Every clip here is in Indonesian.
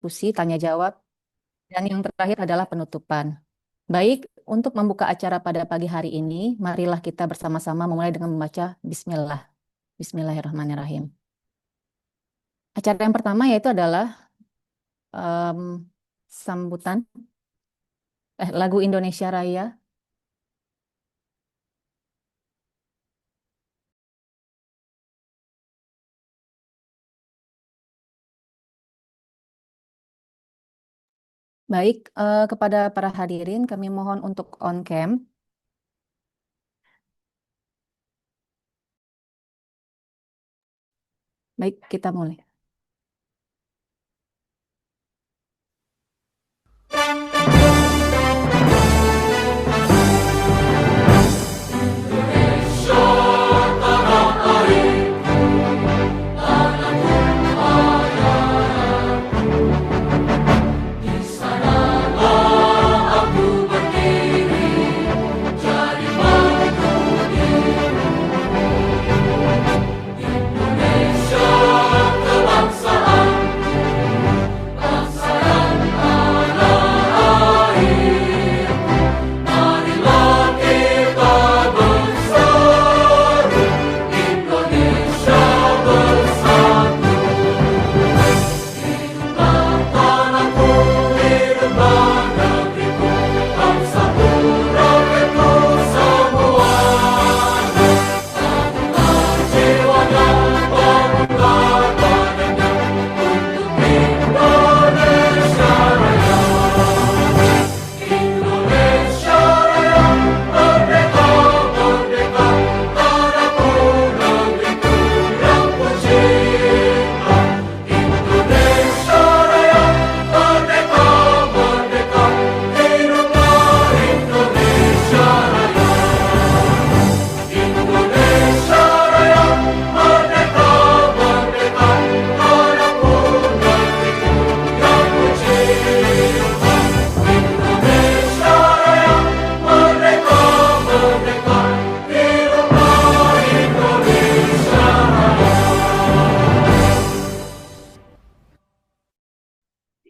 diskusi, tanya jawab, dan yang terakhir adalah penutupan. Baik, untuk membuka acara pada pagi hari ini, marilah kita bersama-sama memulai dengan membaca Bismillah. Bismillahirrahmanirrahim. Acara yang pertama yaitu adalah sambutan lagu Indonesia Raya. Baik, kepada para hadirin kami mohon untuk on cam. Baik, kita mulai.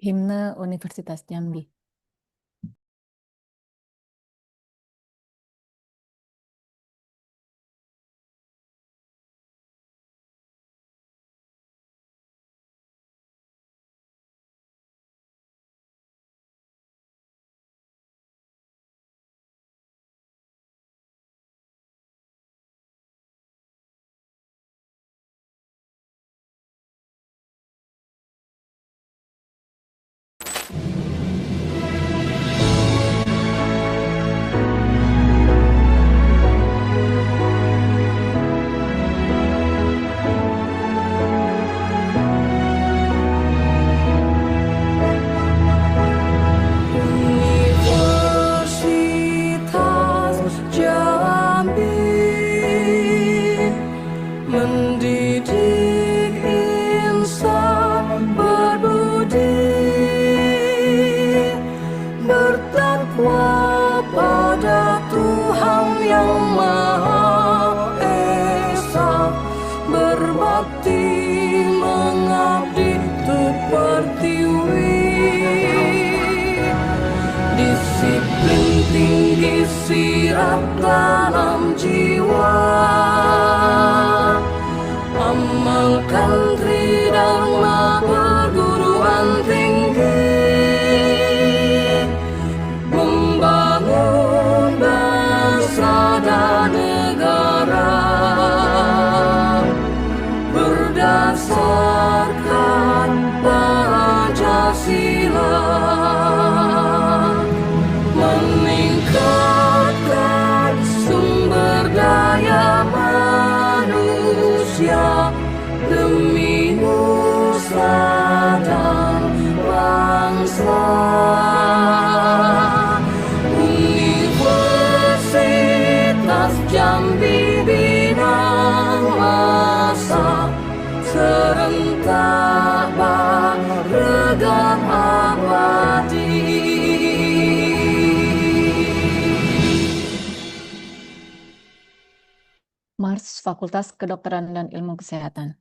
Himne Universitas Jambi. Universitas Jambi mendidik insan berbudi, bertakwa pada Tuhan yang Maha Esa, berbakti mengabdi untuk pertiwi. Disiplin tinggi sirap dalam jiwa, amalkan tridharma perguruan tinggi, membangun bangsa dan negara berdasarkan Pancasila, meningkatkan sumber daya manusia demi nusa dan bangsa. Universitas Jambi bidang masa serentak baregam abadi. Mars Fakultas Kedokteran dan Ilmu Kesehatan.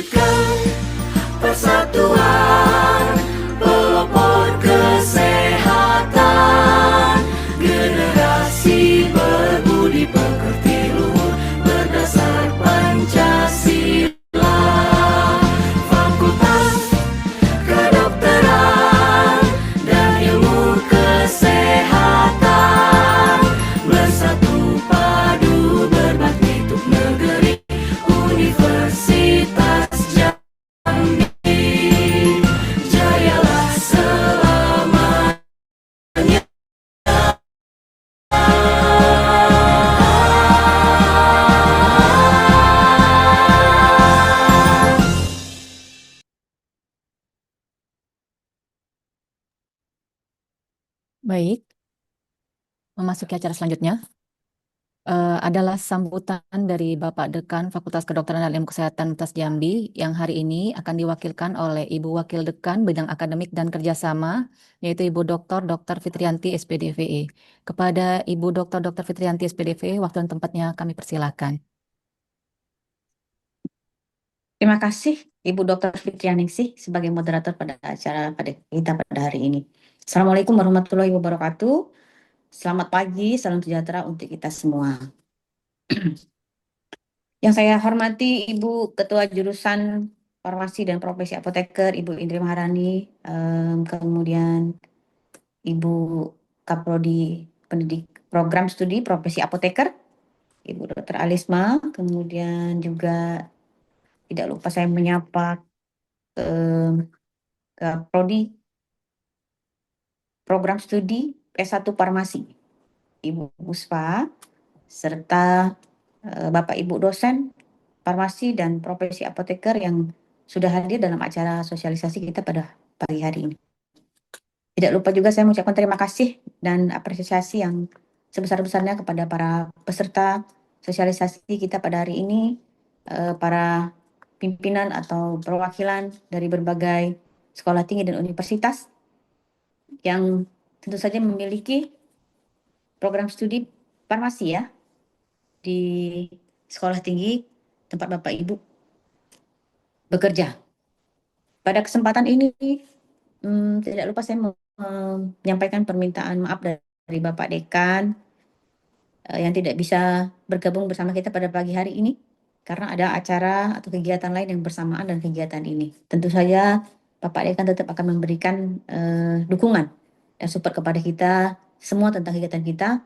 wujudkan persatuan, pelopor kesehatan, generasi berbudi pekerti luhur berdasar Pancasila. Fakultas Kedokteran dan Ilmu Kesehatan bersatu padu berbakti untuk negeri. Universitas Jambi, jayalah selamanya. Baik, memasuki acara selanjutnya adalah sambutan dari Bapak Dekan Fakultas Kedokteran dan Ilmu Kesehatan Universitas Jambi yang hari ini akan diwakilkan oleh Ibu Wakil Dekan Bidang Akademik dan Kerjasama, yaitu Ibu Dr. Fitrianti SPDVE. Kepada Ibu Dr. Fitrianti SPDVE, waktu dan tempatnya kami persilakan. Terima kasih Ibu Dr. Fitrianingsih sebagai moderator pada acara kita pada hari ini. Assalamualaikum warahmatullahi wabarakatuh. Selamat pagi, salam sejahtera untuk kita semua. Yang saya hormati Ibu Ketua Jurusan Farmasi dan Profesi Apoteker, Ibu Indri Maharani, kemudian Ibu Kaprodi Pendidik Program Studi Profesi Apoteker, Ibu Dr. Alisma, kemudian juga tidak lupa saya menyapa Kaprodi Program Studi S1 Farmasi, Ibu Puspa, serta Bapak Ibu dosen farmasi dan profesi apoteker yang sudah hadir dalam acara sosialisasi kita pada pagi hari ini. Tidak lupa juga saya mengucapkan terima kasih dan apresiasi yang sebesar-besarnya kepada para peserta sosialisasi kita pada hari ini, para pimpinan atau perwakilan dari berbagai sekolah tinggi dan universitas yang tentu saja memiliki program studi farmasi ya di sekolah tinggi tempat Bapak Ibu bekerja. Pada kesempatan ini tidak lupa saya menyampaikan permintaan maaf dari Bapak Dekan yang tidak bisa bergabung bersama kita pada pagi hari ini karena ada acara atau kegiatan lain yang bersamaan dan kegiatan ini. Tentu saja Bapak Dekan tetap akan memberikan dukungan dan support kepada kita semua tentang kegiatan kita,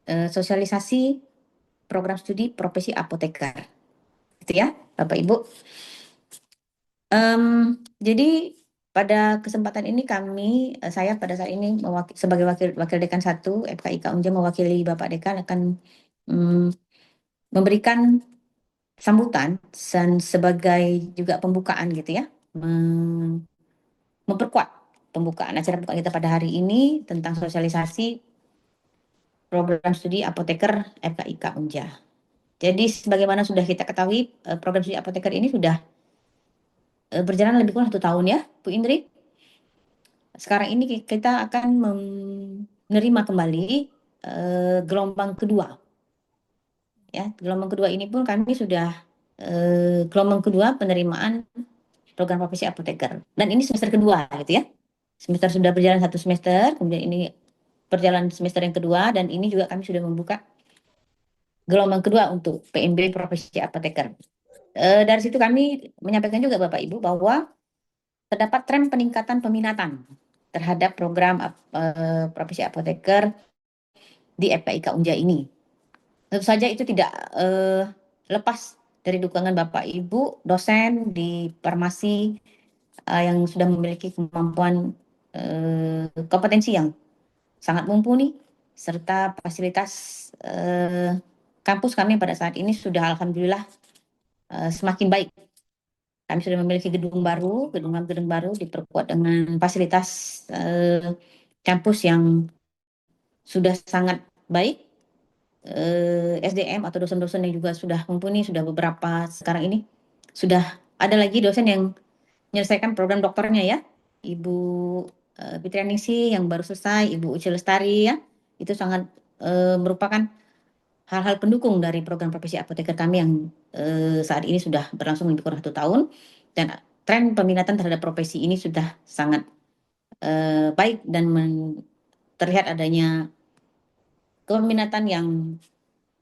sosialisasi program studi profesi apoteker. Gitu ya, Bapak Ibu. Jadi pada kesempatan ini saya pada saat ini sebagai wakil dekan 1 FKIK Unja mewakili Bapak Dekan akan memberikan sambutan dan sebagai juga pembukaan gitu ya, memperkuat pembukaan acara pembukaan kita pada hari ini tentang sosialisasi program studi apoteker FKIK Unja. Jadi sebagaimana sudah kita ketahui, program studi apoteker ini sudah berjalan lebih kurang 1 tahun ya, Bu Indri. Sekarang ini kita akan menerima kembali gelombang kedua. Ya, gelombang kedua ini pun kami sudah gelombang kedua penerimaan program profesi apoteker. Dan ini semester kedua gitu ya. Semester sudah berjalan 1 semester, kemudian ini berjalan semester yang kedua, dan ini juga kami sudah membuka gelombang kedua untuk PMB profesi apoteker. Dari situ kami menyampaikan juga Bapak Ibu bahwa terdapat tren peningkatan peminatan terhadap program profesi apoteker di FKIK Unja ini. Tentu saja itu tidak lepas dari dukungan Bapak Ibu dosen di farmasi yang sudah memiliki kemampuan kompetensi yang sangat mumpuni, serta fasilitas kampus kami pada saat ini sudah alhamdulillah semakin baik. Kami sudah memiliki gedung baru diperkuat dengan fasilitas kampus yang sudah sangat baik. SDM atau dosen-dosen yang juga sudah mumpuni, sudah beberapa sekarang ini sudah ada lagi dosen yang menyelesaikan program doktornya ya, Ibu Fitrianingsih yang baru selesai, Ibu Uci Lestari ya, itu sangat merupakan hal-hal pendukung dari program profesi apoteker kami yang saat ini sudah berlangsung lebih kurang 1 tahun, dan tren peminatan terhadap profesi ini sudah sangat baik dan terlihat adanya keminatan yang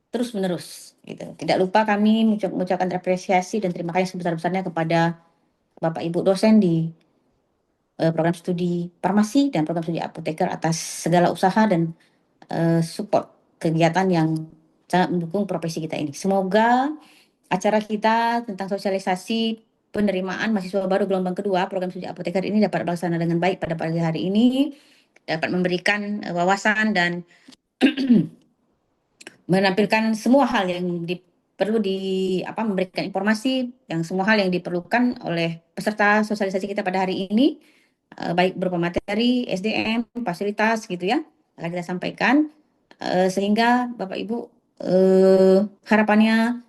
terus-menerus gitu. Tidak lupa kami mengucapkan apresiasi dan terima kasih sebesar-besarnya kepada Bapak Ibu dosen di program studi farmasi dan program studi apoteker atas segala usaha dan support kegiatan yang sangat mendukung profesi kita ini. Semoga acara kita tentang sosialisasi penerimaan mahasiswa baru gelombang kedua program studi apoteker ini dapat berlaksana dengan baik pada pagi hari ini, dapat memberikan wawasan dan menampilkan semua hal yang perlu memberikan informasi yang semua hal yang diperlukan oleh peserta sosialisasi kita pada hari ini, baik berupa materi, SDM, fasilitas gitu ya, akan kita sampaikan sehingga Bapak Ibu harapannya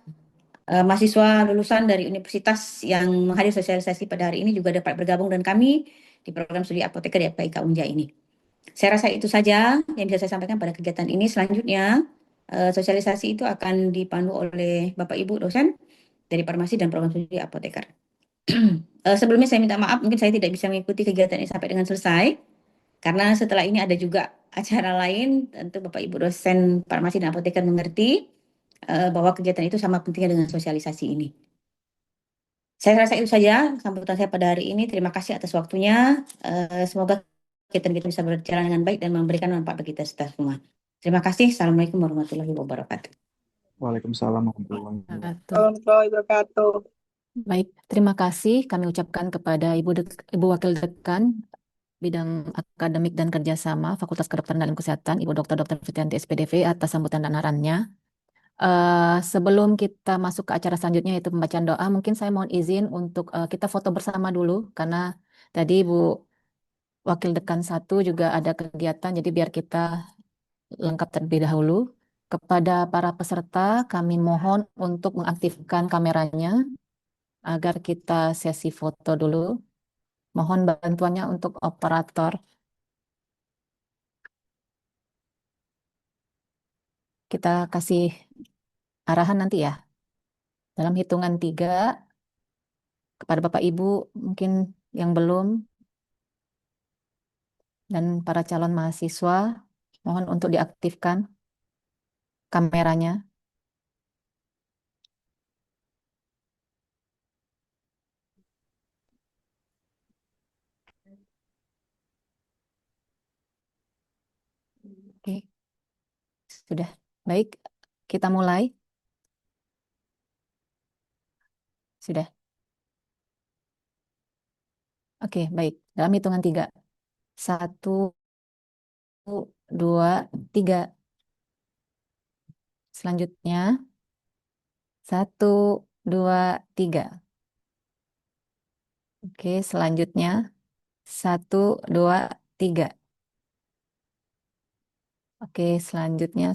mahasiswa lulusan dari universitas yang menghadiri sosialisasi pada hari ini juga dapat bergabung dengan kami di program studi apoteker di FKIK Unja ini. Saya rasa itu saja yang bisa saya sampaikan pada kegiatan ini. Selanjutnya, sosialisasi itu akan dipandu oleh Bapak Ibu dosen dari farmasi dan program studi apoteker. Sebelumnya saya minta maaf, mungkin saya tidak bisa mengikuti kegiatan ini sampai dengan selesai, karena setelah ini ada juga acara lain. Tentu Bapak Ibu dosen farmasi dan apoteker mengerti bahwa kegiatan itu sama pentingnya dengan sosialisasi ini. Saya rasa itu saja sambutan saya pada hari ini. Terima kasih atas waktunya. Semoga kegiatan kita bisa berjalan dengan baik dan memberikan manfaat bagi kita semua. Terima kasih. Assalamualaikum warahmatullahi wabarakatuh. Waalaikumsalam warahmatullahi wabarakatuh. Wabarakatuh. Wabarakatuh. Baik, terima kasih kami ucapkan kepada Ibu Wakil Dekan Bidang Akademik dan Kerjasama Fakultas Kedokteran dan Kesehatan, Ibu Dr. Fitrianti SPDV atas sambutan dan arahannya. Sebelum kita masuk ke acara selanjutnya yaitu pembacaan doa, mungkin saya mohon izin untuk kita foto bersama dulu karena tadi Ibu Wakil Dekan 1 juga ada kegiatan, jadi biar kita lengkap terlebih dahulu. Kepada para peserta, kami mohon untuk mengaktifkan kameranya agar kita sesi foto dulu. Mohon bantuannya untuk operator. Kita kasih arahan nanti ya. Dalam hitungan 3, kepada Bapak Ibu mungkin yang belum, dan para calon mahasiswa, mohon untuk diaktifkan kameranya. Oke, sudah. Baik, kita mulai. Sudah. Oke, baik. Dalam hitungan 3. 1, 2, 3. Selanjutnya, 1, 2, 3. Oke, selanjutnya 1, 2, 3. Oke, selanjutnya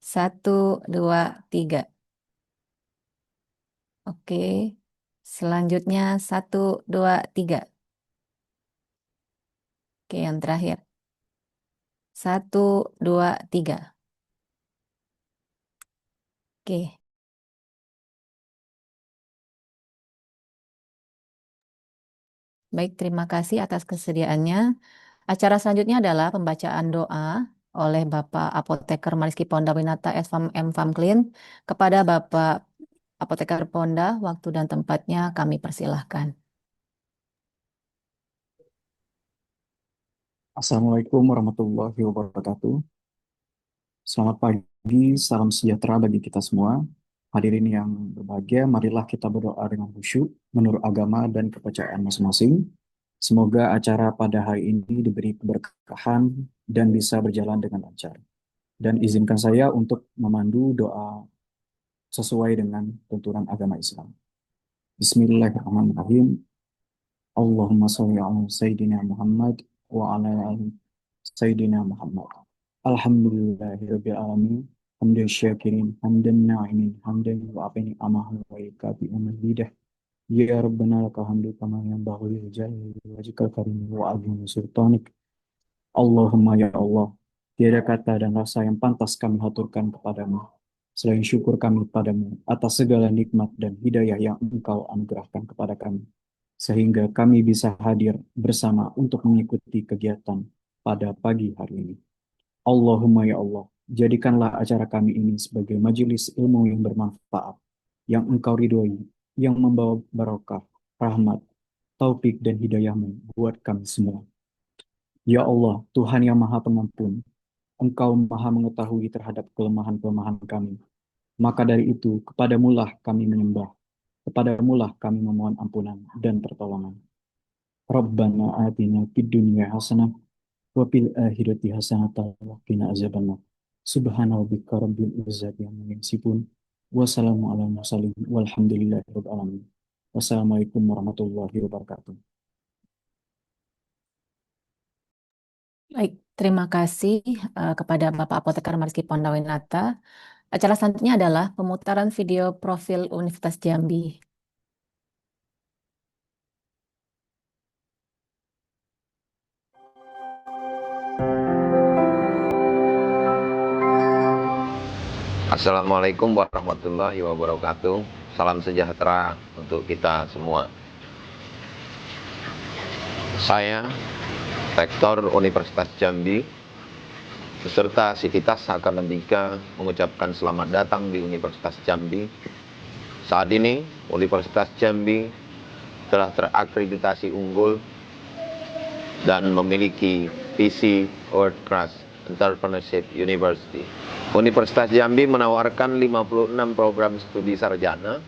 1, 2, 3. Oke, selanjutnya 1, 2, 3. Oke, yang terakhir 1, 2, 3. Oke. Baik, terima kasih atas kesediaannya. Acara selanjutnya adalah pembacaan doa oleh Bapak Apoteker Mariski Ponda Winata SFAM M Famklin kepada Bapak Apoteker Ponda. Waktu dan tempatnya kami persilahkan. Assalamualaikum warahmatullahi wabarakatuh. Selamat pagi, salam sejahtera bagi kita semua. Hadirin yang berbahagia, marilah kita berdoa dengan khusyuk menurut agama dan kepercayaan masing-masing. Semoga acara pada hari ini diberi keberkahan dan bisa berjalan dengan lancar. Dan izinkan saya untuk memandu doa sesuai dengan tuntunan agama Islam. Bismillahirrahmanirrahim. Allahumma sholli ala Sayyidina Muhammad wa ala ali Sayyidina Muhammad. Alhamdulillahirabbil alamin. Hamdan syakirin, hamdan na'imin, hamdan yu'afini amahan wa yukafi umazidah. Ya Rabbana lakal hamdu kama yanbaghi li jalali wajhikal karim wa azimi sultanik. Allahumma ya Allah, Tiada kata dan rasa yang pantas kami haturkan kepadamu, selain syukur kami padamu atas segala nikmat dan hidayah yang Engkau anugerahkan kepada kami, sehingga kami bisa hadir bersama untuk mengikuti kegiatan pada pagi hari ini. Allahumma ya Allah, jadikanlah acara kami ini sebagai majelis ilmu yang bermanfaat, yang Engkau ridhoi, yang membawa barokah, rahmat, taufik dan hidayahmu buat kami semua. Ya Allah, Tuhan yang Maha Pengampun, Engkau Maha mengetahui terhadap kelemahan-kelemahan kami. Maka dari itu, kepadamulah kami menyembah, kepadamulah kami memohon ampunan dan pertolongan. Rabbana atina fid dunya hasanah wa fil akhirati hasanah wa qina azabannar. Subhana rabbika rabbil izzati amma yasifun. Wassalamu ala mursalin walhamdulillahi rabbil alamin. Wassalamualaikum warahmatullahi wabarakatuh. Baik, terima kasih kepada Bapak Apoteker Mariski Pondawinata. Acara selanjutnya adalah pemutaran video profil Universitas Jambi. Assalamualaikum warahmatullahi wabarakatuh. Salam sejahtera untuk kita semua. Saya, Rektor Universitas Jambi, beserta Sivitas Akademika mengucapkan selamat datang di Universitas Jambi. Saat ini, Universitas Jambi telah terakreditasi unggul dan memiliki visi World Class Entrepreneurship University. Universitas Jambi menawarkan 56 program studi sarjana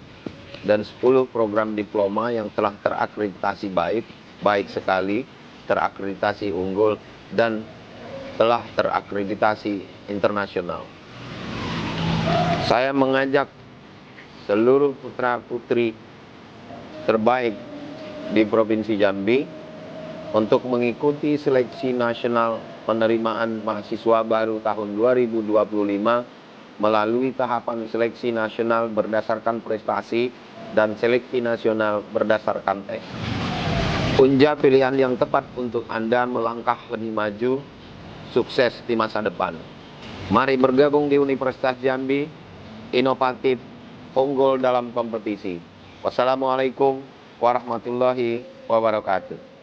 dan 10 program diploma yang telah terakreditasi baik sekali, terakreditasi unggul, dan telah terakreditasi internasional. Saya mengajak seluruh putra-putri terbaik di Provinsi Jambi untuk mengikuti seleksi nasional penerimaan mahasiswa baru tahun 2025 melalui tahapan seleksi nasional berdasarkan prestasi dan seleksi nasional berdasarkan tes. Unja pilihan yang tepat untuk Anda melangkah lebih maju, sukses di masa depan. Mari bergabung di Universitas Jambi, inovatif, unggul dalam kompetisi. Wassalamualaikum warahmatullahi wabarakatuh.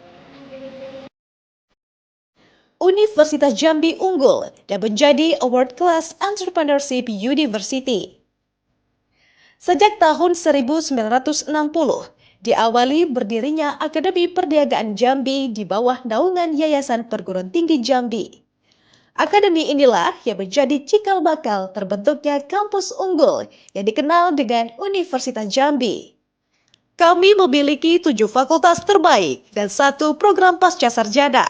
Universitas Jambi unggul dan menjadi a World Class Entrepreneurship University. Sejak tahun 1960, diawali berdirinya Akademi Perniagaan Jambi di bawah naungan Yayasan Perguruan Tinggi Jambi. Akademi inilah yang menjadi cikal bakal terbentuknya kampus unggul yang dikenal dengan Universitas Jambi. Kami memiliki 7 fakultas terbaik dan 1 program pasca sarjana.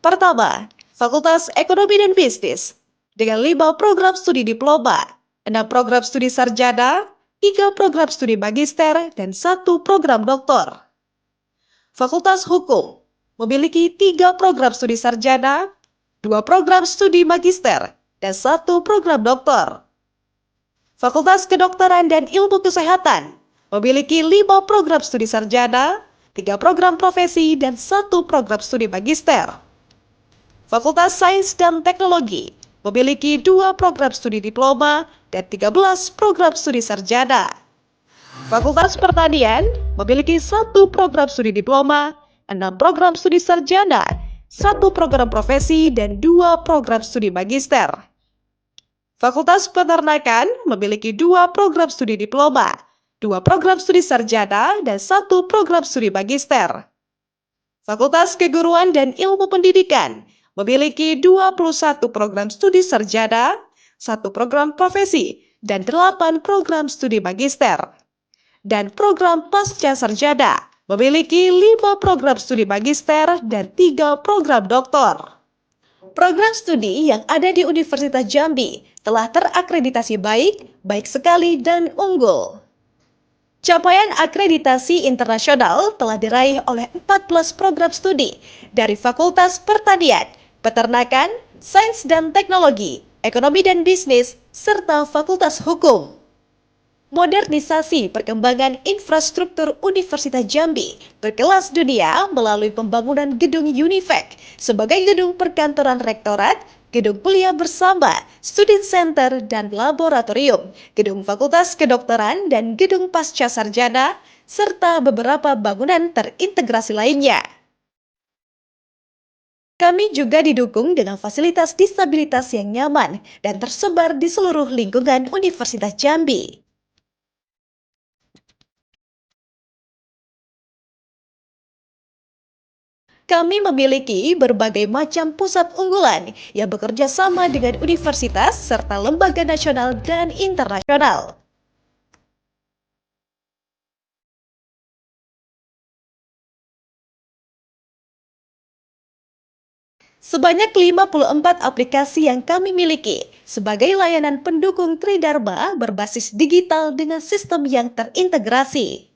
Pertama, Fakultas Ekonomi dan Bisnis dengan 5 program studi diploma, 6 program studi sarjana, 3 program studi magister, dan 1 program doktor. Fakultas Hukum memiliki 3 program studi sarjana, 2 program studi magister, dan 1 program doktor. Fakultas Kedokteran dan Ilmu Kesehatan memiliki 5 program studi sarjana, 3 program profesi, dan 1 program studi magister. Fakultas Sains dan Teknologi memiliki 2 program studi diploma dan 13 program studi sarjana. Fakultas Pertanian memiliki 1 program studi diploma, 6 program studi sarjana, 1 program profesi, dan 2 program studi magister. Fakultas Peternakan memiliki 2 program studi diploma, 2 program studi sarjana, dan 1 program studi magister. Fakultas Keguruan dan Ilmu Pendidikan memiliki 21 program studi sarjana, 1 program profesi, dan 8 program studi magister. Dan program pasca sarjana memiliki 5 program studi magister dan 3 program doktor. Program studi yang ada di Universitas Jambi telah terakreditasi baik sekali dan unggul. Capaian akreditasi internasional telah diraih oleh 14 program studi dari Fakultas Pertanian, Peternakan, Sains dan Teknologi, Ekonomi dan Bisnis, serta Fakultas Hukum. Modernisasi perkembangan infrastruktur Universitas Jambi berkelas dunia melalui pembangunan gedung Unifek sebagai gedung perkantoran rektorat gedung kuliah bersama, student center dan laboratorium, gedung Fakultas Kedokteran dan gedung pasca sarjana, serta beberapa bangunan terintegrasi lainnya. Kami juga didukung dengan fasilitas disabilitas yang nyaman dan tersebar di seluruh lingkungan Universitas Jambi. Kami memiliki berbagai macam pusat unggulan yang bekerja sama dengan universitas serta lembaga nasional dan internasional. Sebanyak 54 aplikasi yang kami miliki sebagai layanan pendukung Tridharma berbasis digital dengan sistem yang terintegrasi.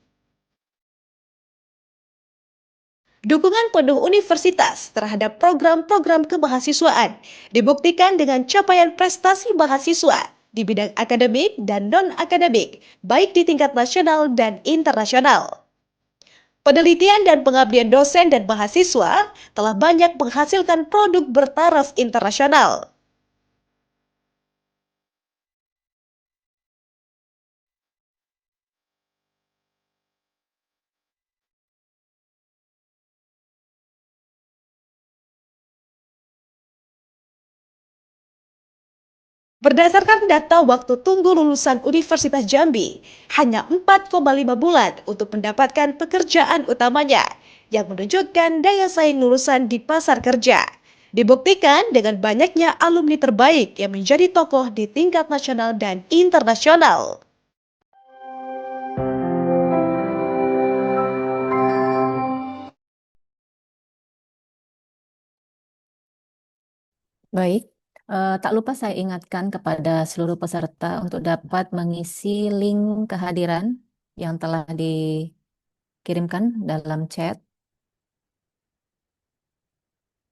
Dukungan penuh universitas terhadap program-program kemahasiswaan dibuktikan dengan capaian prestasi mahasiswa di bidang akademik dan non-akademik, baik di tingkat nasional dan internasional. Penelitian dan pengabdian dosen dan mahasiswa telah banyak menghasilkan produk bertaraf internasional. Berdasarkan data waktu tunggu lulusan Universitas Jambi, hanya 4,5 bulan untuk mendapatkan pekerjaan utamanya, yang menunjukkan daya saing lulusan di pasar kerja. Dibuktikan dengan banyaknya alumni terbaik yang menjadi tokoh di tingkat nasional dan internasional. Baik, tak lupa saya ingatkan kepada seluruh peserta untuk dapat mengisi link kehadiran yang telah dikirimkan dalam chat.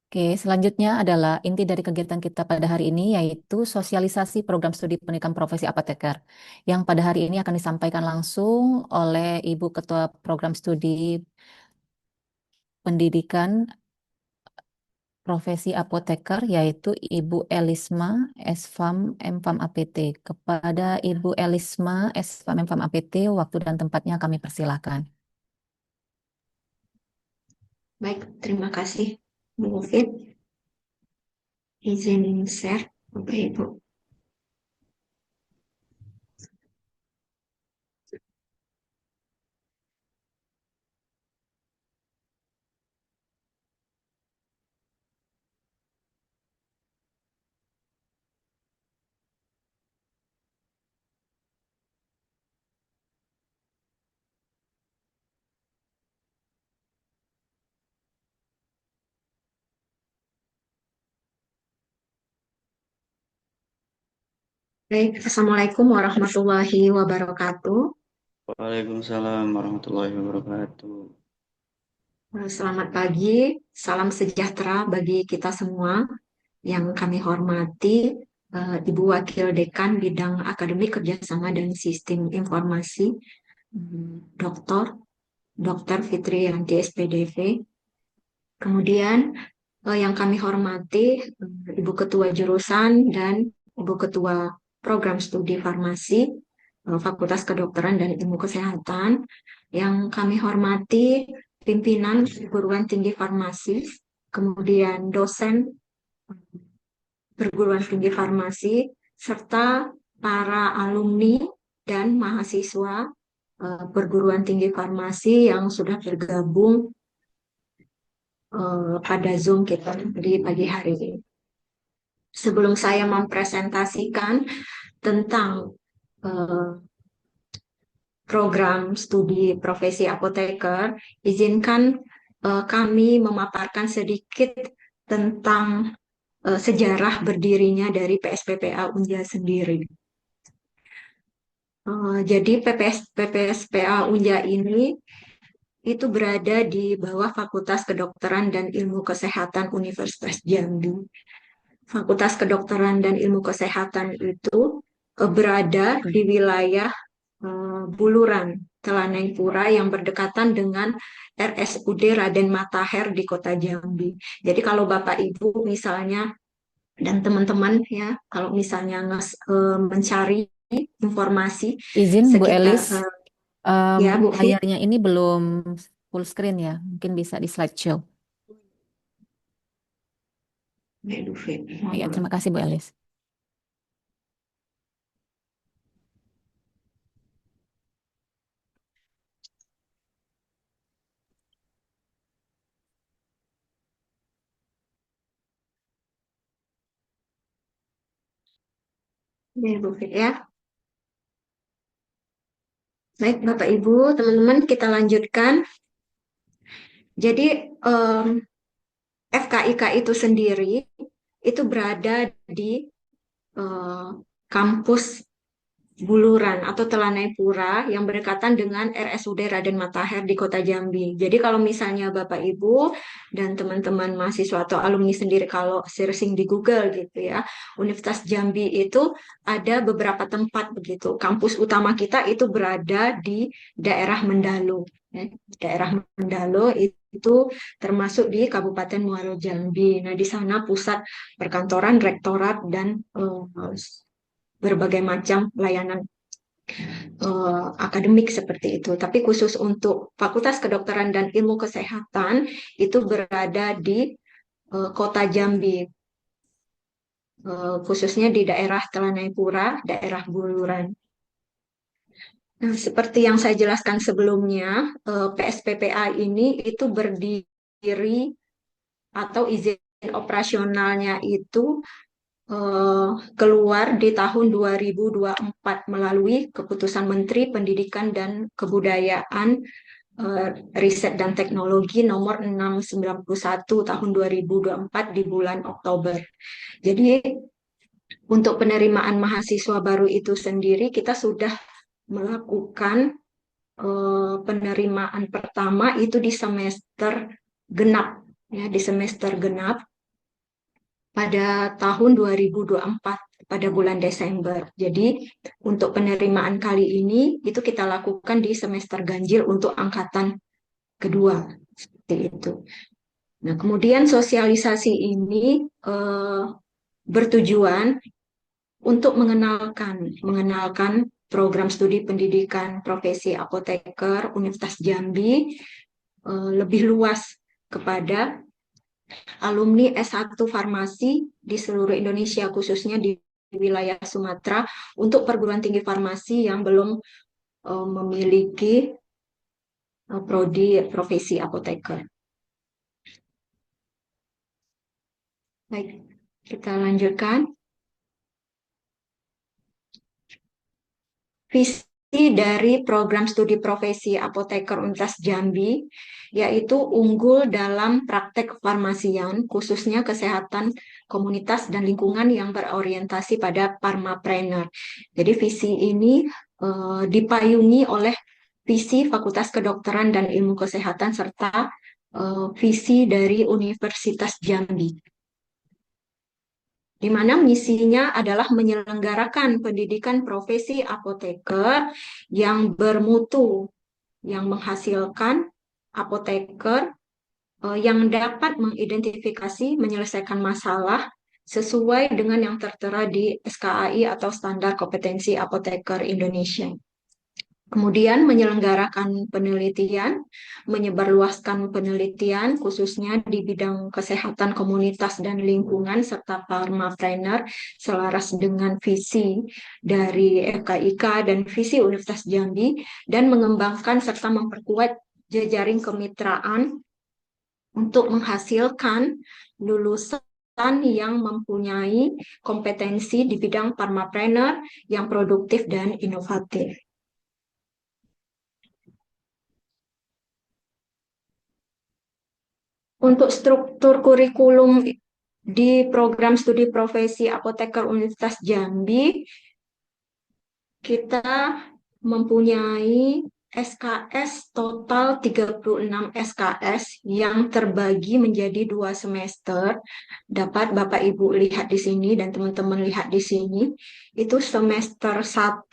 Oke, selanjutnya adalah inti dari kegiatan kita pada hari ini, yaitu sosialisasi program studi pendidikan profesi apoteker, yang pada hari ini akan disampaikan langsung oleh Ibu Ketua Program Studi Pendidikan Profesi Apoteker, yaitu Ibu Elisma, SFAM, MFAM APT. Kepada Ibu Elisma, SFAM, MFAM APT, waktu dan tempatnya kami persilahkan. Baik, terima kasih Bu Mufid. Izin share, Bapak Ibu. Baik, Assalamualaikum warahmatullahi wabarakatuh. Waalaikumsalam warahmatullahi wabarakatuh. Selamat pagi, salam sejahtera bagi kita semua. Yang kami hormati, Ibu Wakil Dekan Bidang Akademik Kerjasama dan Sistem Informasi, Dr. Fitriyanti SPDV. Kemudian yang kami hormati, Ibu Ketua Jurusan dan Ibu Ketua Program Studi Farmasi, Fakultas Kedokteran dan Ilmu Kesehatan. Yang kami hormati pimpinan perguruan tinggi farmasi, kemudian dosen perguruan tinggi farmasi, serta para alumni dan mahasiswa perguruan tinggi farmasi yang sudah bergabung pada Zoom kita di pagi hari ini. Sebelum saya mempresentasikan tentang program studi profesi apoteker, izinkan kami memaparkan sedikit tentang sejarah berdirinya dari PSPPA Unja sendiri. Jadi PPSPA Unja ini itu berada di bawah Fakultas Kedokteran dan Ilmu Kesehatan Universitas Jambi. Fakultas Kedokteran dan Ilmu Kesehatan itu berada di wilayah Buluran, Telanegpura yang berdekatan dengan RSUD Raden Matahir di Kota Jambi. Jadi kalau Bapak Ibu misalnya dan teman-teman ya, kalau misalnya mencari informasi Izin Bu sekitar Elis, em, ya Bu Fi. layarnya ini belum full screen ya, mungkin bisa di slideshow. Ya, Bu Fi. Ya, terima kasih Bu Elis. Ya, Bu Fi ya. Baik Bapak Ibu, teman-teman kita lanjutkan. Jadi FKIK itu sendiri itu berada di eh, kampus Buluran atau Telanai Pura yang berdekatan dengan RSUD Raden Matahir di Kota Jambi. Jadi kalau misalnya Bapak Ibu dan teman-teman mahasiswa atau alumni sendiri kalau searching di Google gitu ya, Universitas Jambi itu ada beberapa tempat begitu. Kampus utama kita itu berada di daerah Mendalu. Ya. Daerah Mendalu itu termasuk di Kabupaten Muaro Jambi. Nah, di sana pusat perkantoran, rektorat, dan berbagai macam layanan akademik seperti itu. Tapi khusus untuk Fakultas Kedokteran dan Ilmu Kesehatan itu berada di Kota Jambi, khususnya di daerah Telanai Pura, daerah Buluran. Nah, seperti yang saya jelaskan sebelumnya, PSPPA ini itu berdiri atau izin operasionalnya itu keluar di tahun 2024 melalui Keputusan Menteri Pendidikan dan Kebudayaan, Riset dan Teknologi nomor 691 tahun 2024 di bulan Oktober. Jadi untuk penerimaan mahasiswa baru itu sendiri kita sudah melakukan penerimaan pertama itu di semester genap ya, di semester genap pada tahun 2024 pada bulan Desember. Jadi untuk penerimaan kali ini itu kita lakukan di semester ganjil untuk angkatan kedua seperti itu. Nah, kemudian sosialisasi ini bertujuan untuk mengenalkan program studi pendidikan profesi apoteker Universitas Jambi lebih luas kepada alumni S1 Farmasi di seluruh Indonesia, khususnya di wilayah Sumatera, untuk perguruan tinggi farmasi yang belum memiliki prodi profesi apoteker. Baik, kita lanjutkan. Visi dari program studi profesi apoteker Universitas Jambi yaitu unggul dalam praktek kefarmasian, khususnya kesehatan komunitas dan lingkungan yang berorientasi pada pharmapreneur. Jadi visi ini dipayungi oleh visi Fakultas Kedokteran dan Ilmu Kesehatan serta visi dari Universitas Jambi, di mana misinya adalah menyelenggarakan pendidikan profesi apoteker yang bermutu, yang menghasilkan apoteker yang dapat mengidentifikasi, menyelesaikan masalah sesuai dengan yang tertera di SKAI atau Standar Kompetensi Apoteker Indonesia. Kemudian menyelenggarakan penelitian, menyebarluaskan penelitian khususnya di bidang kesehatan komunitas dan lingkungan serta pharmapreneur selaras dengan visi dari FKIK dan visi Universitas Jambi, dan mengembangkan serta memperkuat jejaring kemitraan untuk menghasilkan lulusan yang mempunyai kompetensi di bidang pharmapreneur yang produktif dan inovatif. Untuk struktur kurikulum di program studi profesi apoteker Universitas Jambi, kita mempunyai SKS total 36 SKS yang terbagi menjadi 2 semester. Dapat Bapak Ibu lihat di sini dan teman-teman lihat di sini, itu semester 1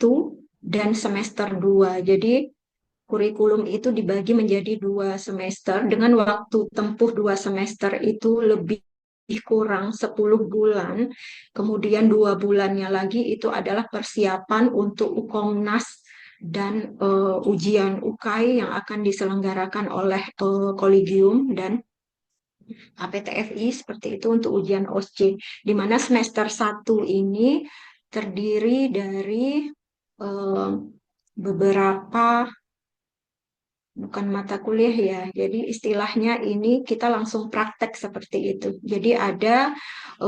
dan semester 2. Jadi kurikulum itu dibagi menjadi 2 semester dengan waktu tempuh 2 semester itu lebih kurang 10 bulan, kemudian 2 bulannya lagi itu adalah persiapan untuk Ukomnas dan ujian UKAI yang akan diselenggarakan oleh Kolegium dan APTFI seperti itu untuk ujian OSCE, di mana semester 1 ini terdiri dari eh, beberapa, bukan mata kuliah ya, jadi istilahnya ini kita langsung praktek seperti itu. Jadi ada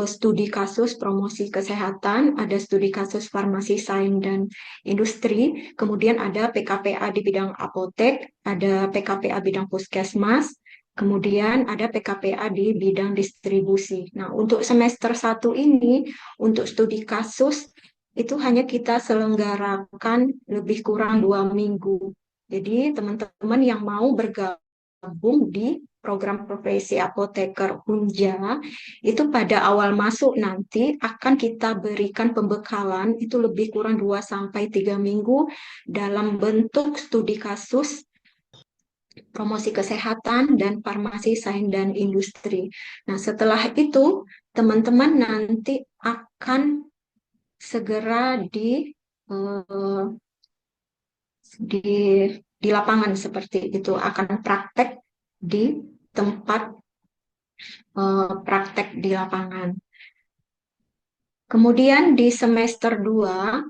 studi kasus promosi kesehatan, ada studi kasus farmasi sains dan industri, kemudian ada PKPA di bidang apotek, ada PKPA bidang puskesmas, kemudian ada PKPA di bidang distribusi. Nah, untuk semester 1 ini, untuk studi kasus, itu hanya kita selenggarakan lebih kurang 2 minggu. Jadi teman-teman yang mau bergabung di program profesi apoteker Unja, itu pada awal masuk nanti akan kita berikan pembekalan itu lebih kurang 2 sampai 3 minggu dalam bentuk studi kasus promosi kesehatan dan farmasi sains dan industri. Nah, setelah itu teman-teman nanti akan segera eh, di di lapangan seperti itu, akan praktek di tempat praktek di lapangan. Kemudian di semester 2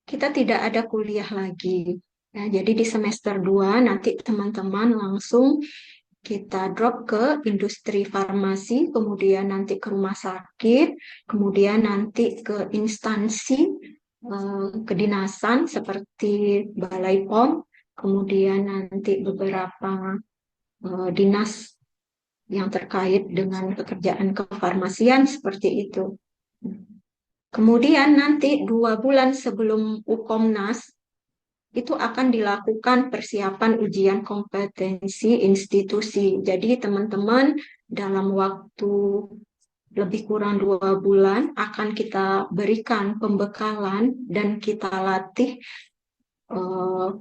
kita tidak ada kuliah lagi. Ya, jadi di semester 2 nanti teman-teman langsung kita drop ke industri farmasi, kemudian nanti ke rumah sakit, kemudian nanti ke instansi kedinasan seperti Balai POM, kemudian nanti beberapa dinas yang terkait dengan pekerjaan kefarmasian seperti itu. Kemudian nanti 2 bulan sebelum Ukomnas itu akan dilakukan persiapan ujian kompetensi institusi. Jadi teman-teman dalam waktu lebih kurang 2 bulan akan kita berikan pembekalan dan kita latih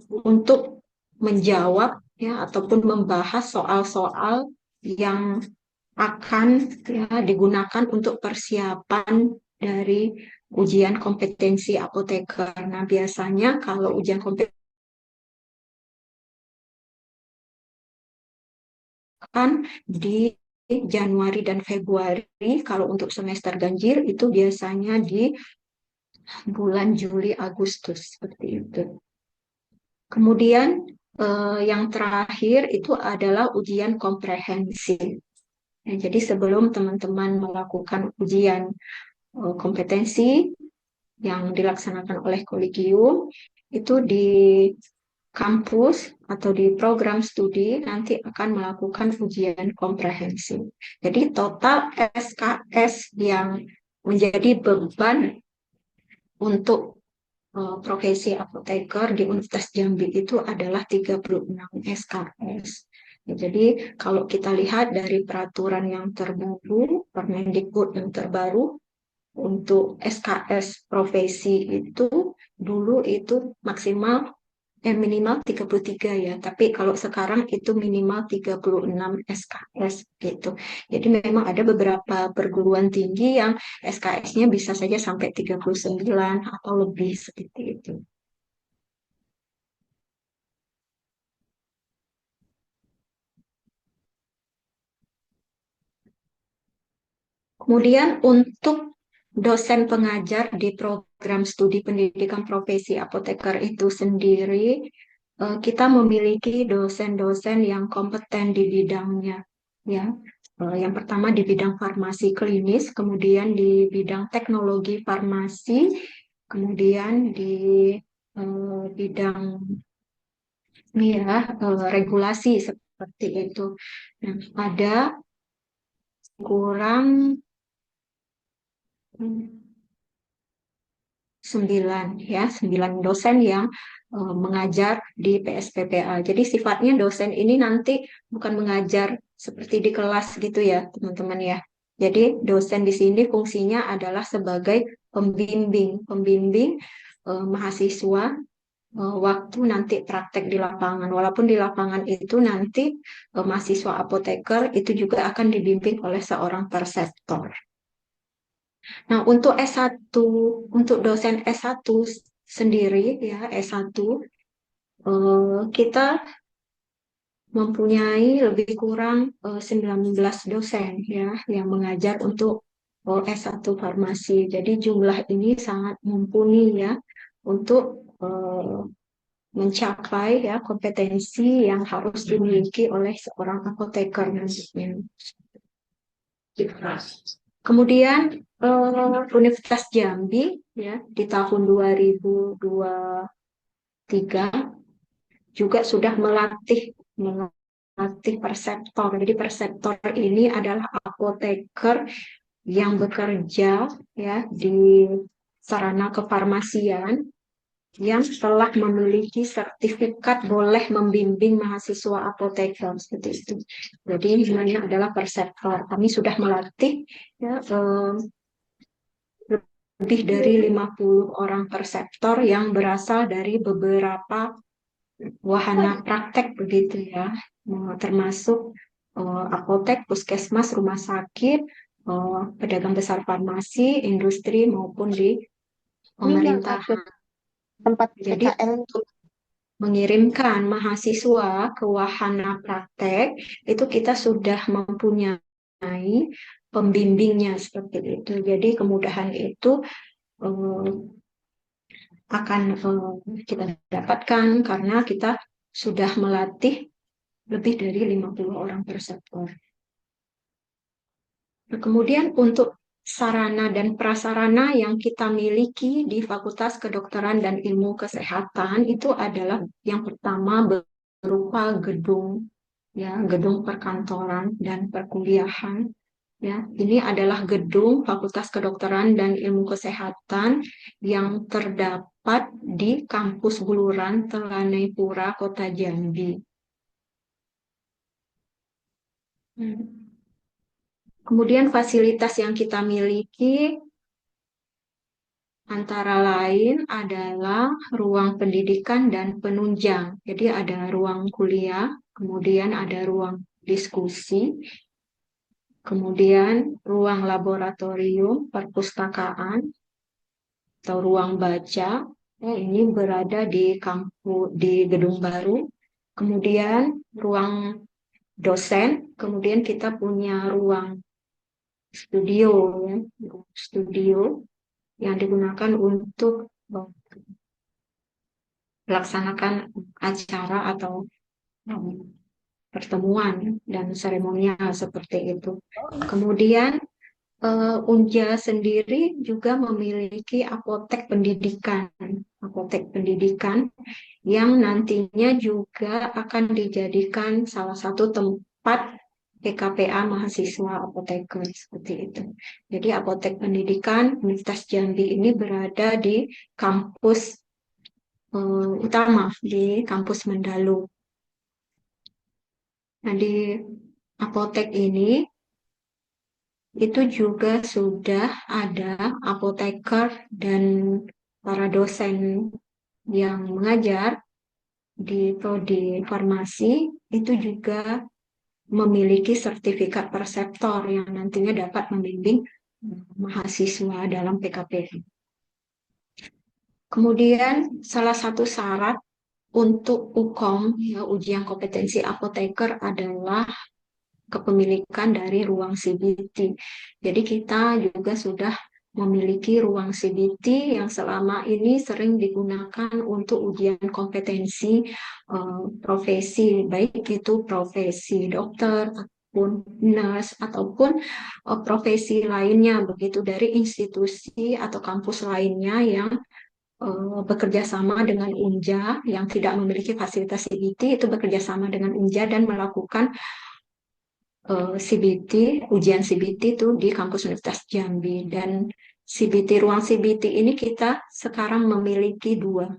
untuk menjawab ya ataupun membahas soal-soal yang akan ya, digunakan untuk persiapan dari ujian kompetensi apoteker. Nah, biasanya kalau ujian kompetensi akan di Januari dan Februari, kalau untuk semester ganjil itu biasanya di bulan Juli Agustus seperti itu. Kemudian yang terakhir itu adalah ujian komprehensif. Nah, jadi sebelum teman-teman melakukan ujian kompetensi yang dilaksanakan oleh kolegium, itu di kampus atau di program studi nanti akan melakukan ujian komprehensif. Jadi total SKS yang menjadi beban untuk profesi apoteker di Universitas Jambi itu adalah 36 SKS. Ya, jadi kalau kita lihat dari peraturan yang terbaru, Permendikbud yang terbaru, untuk SKS profesi itu dulu itu maksimal minimal 33 ya, tapi kalau sekarang itu minimal 36 SKS gitu. Jadi memang ada beberapa perguruan tinggi yang SKS-nya bisa saja sampai 39 atau lebih seperti itu. Kemudian untuk dosen pengajar di program studi pendidikan profesi apoteker itu sendiri, kita memiliki dosen-dosen yang kompeten di bidangnya. Ya, yang pertama di bidang farmasi klinis, kemudian di bidang teknologi farmasi, kemudian di bidang ya, regulasi seperti itu. Nah, ada kurang 9 dosen yang mengajar di PSPPA. Jadi sifatnya dosen ini nanti bukan mengajar seperti di kelas gitu ya, teman-teman ya. Jadi dosen di sini fungsinya adalah sebagai pembimbing mahasiswa waktu nanti praktek di lapangan. Walaupun di lapangan itu nanti mahasiswa apoteker itu juga akan dibimbing oleh seorang preceptor. Nah, untuk S1, untuk dosen S1 sendiri ya, S1 kita mempunyai lebih kurang 19 dosen ya yang mengajar untuk S1 farmasi. Jadi jumlah ini sangat mumpuni ya untuk mencapai ya kompetensi yang harus dimiliki oleh seorang apoteker nantinya. Kemudian Universitas Jambi ya di tahun 2023 juga sudah melatih perseptor. Jadi perseptor ini adalah apoteker yang bekerja ya di sarana kefarmasian yang telah memiliki sertifikat boleh membimbing mahasiswa apoteker seperti itu. Jadi ini namanya adalah perseptor. Kami sudah melatih ya, lebih dari 50 orang perseptor yang berasal dari beberapa wahana praktek begitu ya, termasuk apotek, puskesmas, rumah sakit, pedagang besar farmasi, industri maupun di pemerintahan. Tempat Jadi untuk mengirimkan mahasiswa ke wahana praktek itu kita sudah mempunyai pembimbingnya seperti itu. Jadi kemudahan itu akan kita dapatkan karena kita sudah melatih lebih dari 50 orang perseptor. Nah, kemudian untuk sarana dan prasarana yang kita miliki di Fakultas Kedokteran dan Ilmu Kesehatan itu adalah yang pertama berupa gedung, ya, gedung perkantoran dan perkuliahan. Ya, ini adalah gedung Fakultas Kedokteran dan Ilmu Kesehatan yang terdapat di Kampus Buluran, Telanai Pura, Kota Jambi. Kemudian fasilitas yang kita miliki antara lain adalah ruang pendidikan dan penunjang. Jadi ada ruang kuliah, kemudian ada ruang diskusi, kemudian ruang laboratorium, perpustakaan, atau ruang baca. Ini berada di di gedung baru. Kemudian ruang dosen, kemudian kita punya ruang studio, ya, studio yang digunakan untuk melaksanakan acara atau pertemuan dan seremonial seperti itu. Kemudian Unja sendiri juga memiliki apotek pendidikan yang nantinya juga akan dijadikan salah satu tempat PKPA mahasiswa apoteker seperti itu. Jadi apotek pendidikan Universitas Jambi ini berada di kampus utama di kampus Mendalu. Nah, di apotek ini itu juga sudah ada apoteker dan para dosen yang mengajar di prodi farmasi itu juga memiliki sertifikat perseptor yang nantinya dapat membimbing mahasiswa dalam PKPI. Kemudian salah satu syarat untuk UKOM, ya, ujian kompetensi apoteker adalah kepemilikan dari ruang CBT. Jadi kita juga sudah memiliki ruang CBT yang selama ini sering digunakan untuk ujian kompetensi profesi, baik itu profesi dokter ataupun nurse ataupun profesi lainnya begitu dari institusi atau kampus lainnya yang bekerja sama dengan UNJA yang tidak memiliki fasilitas CBT itu bekerja sama dengan UNJA dan melakukan CBT, ujian CBT itu di kampus Universitas Jambi. Dan CBT, ruang CBT ini kita sekarang memiliki dua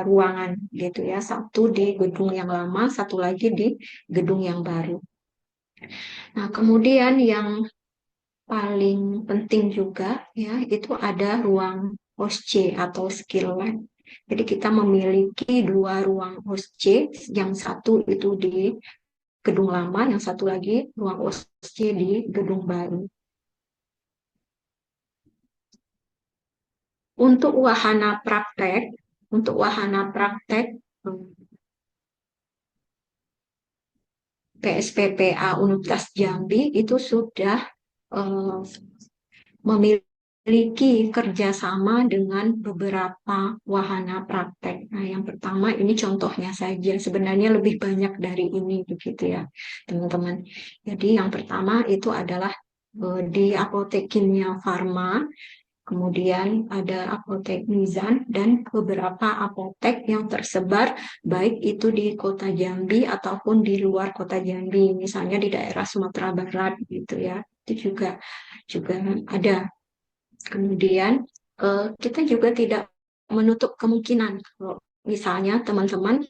ruangan gitu ya. Satu di gedung yang lama, satu lagi di gedung yang baru. Nah, kemudian yang paling penting juga ya itu ada ruang OSC atau skill lab. Jadi kita memiliki 2 ruang OSC, yang satu itu di gedung lama, yang satu lagi ruang OSC di gedung baru. Untuk wahana praktek, PSPPA Universitas Jambi itu sudah memiliki kerjasama dengan beberapa wahana praktek. Nah, yang pertama ini contohnya saja, sebenarnya lebih banyak dari ini begitu ya, teman-teman. Jadi yang pertama itu adalah di Apotek Kimia Farma, kemudian ada apotek Mizan dan beberapa apotek yang tersebar baik itu di kota Jambi ataupun di luar kota Jambi, misalnya di daerah Sumatera Barat gitu ya. Itu juga ada. Kemudian kita juga tidak menutup kemungkinan kalau misalnya teman-teman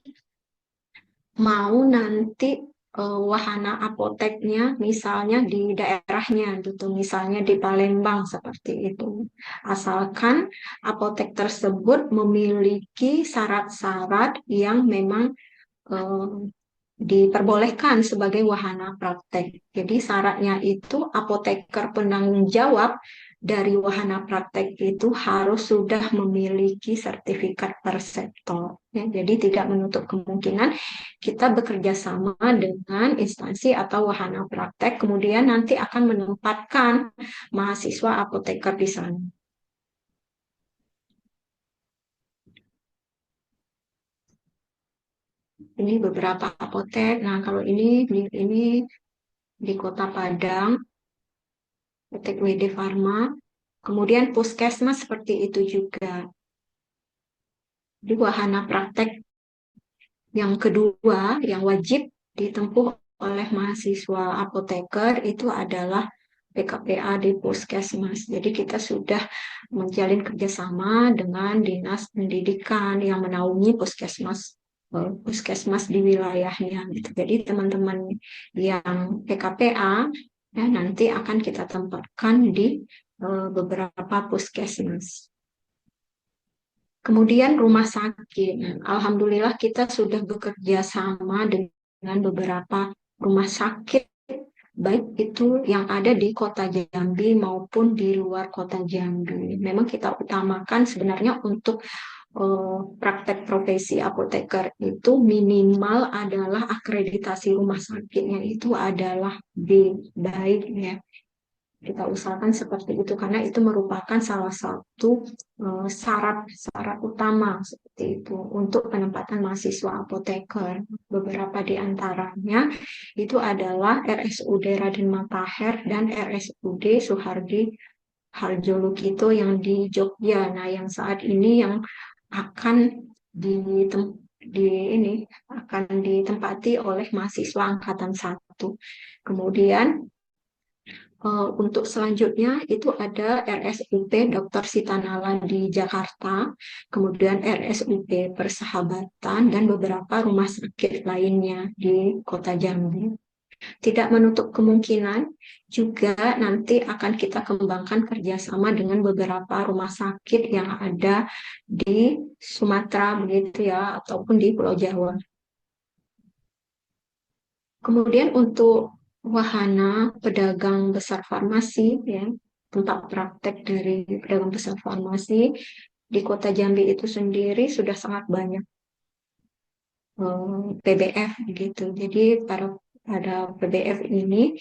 mau nanti wahana apoteknya misalnya di daerahnya gitu, misalnya di Palembang seperti itu. Asalkan apotek tersebut memiliki syarat-syarat yang memang diperbolehkan sebagai wahana praktek. Jadi syaratnya itu apoteker penanggung jawab dari wahana praktek itu harus sudah memiliki sertifikat per sektor. Ya, jadi tidak menutup kemungkinan kita bekerja sama dengan instansi atau wahana praktek, kemudian nanti akan menempatkan mahasiswa apoteker di sana. Ini beberapa apotek. Nah, kalau ini di Kota Padang, apotek WD Farma, kemudian puskesmas seperti itu juga. Di wahana praktek yang kedua, yang wajib ditempuh oleh mahasiswa apoteker itu adalah PKPA di puskesmas. Jadi kita sudah menjalin kerjasama dengan dinas pendidikan yang menaungi puskesmas di wilayahnya. Gitu. Jadi teman-teman yang PKPA ya, nanti akan kita tempatkan di beberapa puskesmas. Kemudian rumah sakit. Alhamdulillah kita sudah bekerja sama dengan beberapa rumah sakit, baik itu yang ada di kota Jambi maupun di luar kota Jambi. Memang kita utamakan sebenarnya untuk praktek profesi apoteker itu minimal adalah akreditasi rumah sakitnya itu adalah B, baik ya. Kita usahakan seperti itu karena itu merupakan salah satu syarat utama seperti itu untuk penempatan mahasiswa apoteker. Beberapa di antaranya itu adalah RSUD Raden Matahir dan RSUD Suhardi Harjolukito yang di Jogja. Nah, yang saat ini yang akan akan ditempati oleh mahasiswa angkatan 1. Kemudian untuk selanjutnya itu ada RSUP Dr. Sitanala di Jakarta, kemudian RSUP Persahabatan, dan beberapa rumah sakit lainnya di Kota Jambi. Tidak menutup kemungkinan juga nanti akan kita kembangkan kerjasama dengan beberapa rumah sakit yang ada di Sumatera begitu ya, ataupun di Pulau Jawa. Kemudian untuk wahana pedagang besar farmasi, ya, tempat praktek dari pedagang besar farmasi di Kota Jambi itu sendiri sudah sangat banyak PBF gitu. Jadi pada PBF ini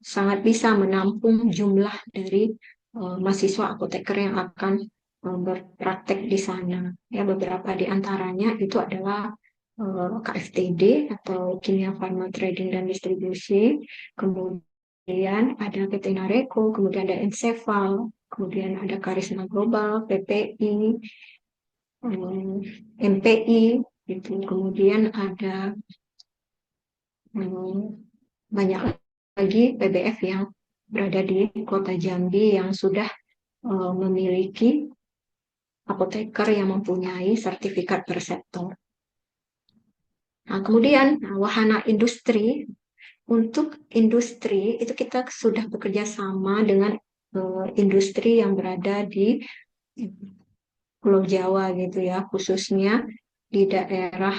sangat bisa menampung jumlah dari mahasiswa apoteker yang akan berpraktek di sana. Ya, beberapa di antaranya itu adalah KFTD atau Kimia Farma Trading dan Distribusi, kemudian ada PT Nareko, kemudian ada Ensefal, kemudian ada Karisma Global, PPI, MPI, gitu. Kemudian ada banyak lagi PBF yang berada di Kota Jambi yang sudah memiliki apoteker yang mempunyai sertifikat per sektor. Nah, kemudian wahana industri. Untuk industri itu kita sudah bekerja sama dengan industri yang berada di Pulau Jawa gitu ya, khususnya di daerah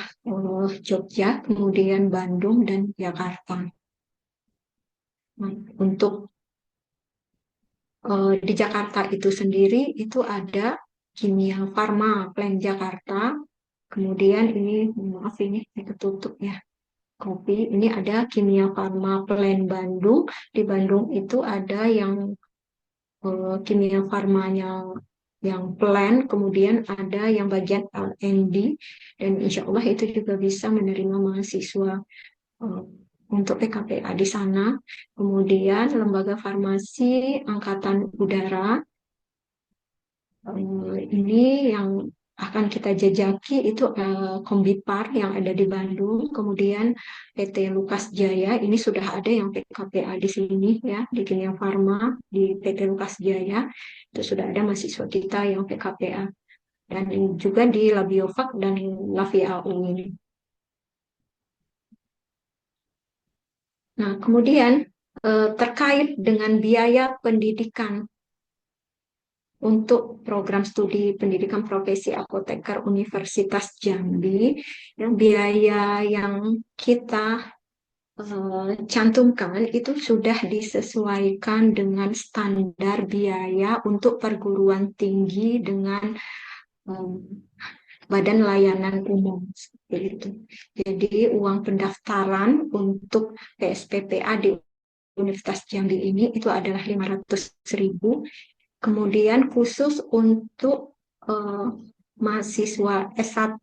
Jogja, kemudian Bandung dan Jakarta. Nah, untuk di Jakarta itu sendiri itu ada Kimia Farma Plan Jakarta. Kemudian ini maaf ini ketutup ya. Kopi ini ada Kimia Farma Plan Bandung. Di Bandung itu ada yang kimia farmanya yang plan, kemudian ada yang bagian R&D, dan insya Allah itu juga bisa menerima mahasiswa eh, untuk PKPA di sana. Kemudian lembaga farmasi Angkatan Udara, ini yang akan kita jajaki itu Kombipar yang ada di Bandung, kemudian PT Lukas Jaya, ini sudah ada yang PKPA di sini ya, di Kimia Farma, di PT Lukas Jaya, itu sudah ada mahasiswa kita yang PKPA, dan juga di Labiofak dan Laviau ini. Nah, kemudian terkait dengan biaya pendidikan untuk program studi pendidikan profesi apoteker Universitas Jambi, yang biaya yang kita cantumkan itu sudah disesuaikan dengan standar biaya untuk perguruan tinggi dengan Badan Layanan Umum seperti itu. Jadi uang pendaftaran untuk PSPPA di Universitas Jambi ini itu adalah 500.000. Kemudian khusus untuk mahasiswa S1,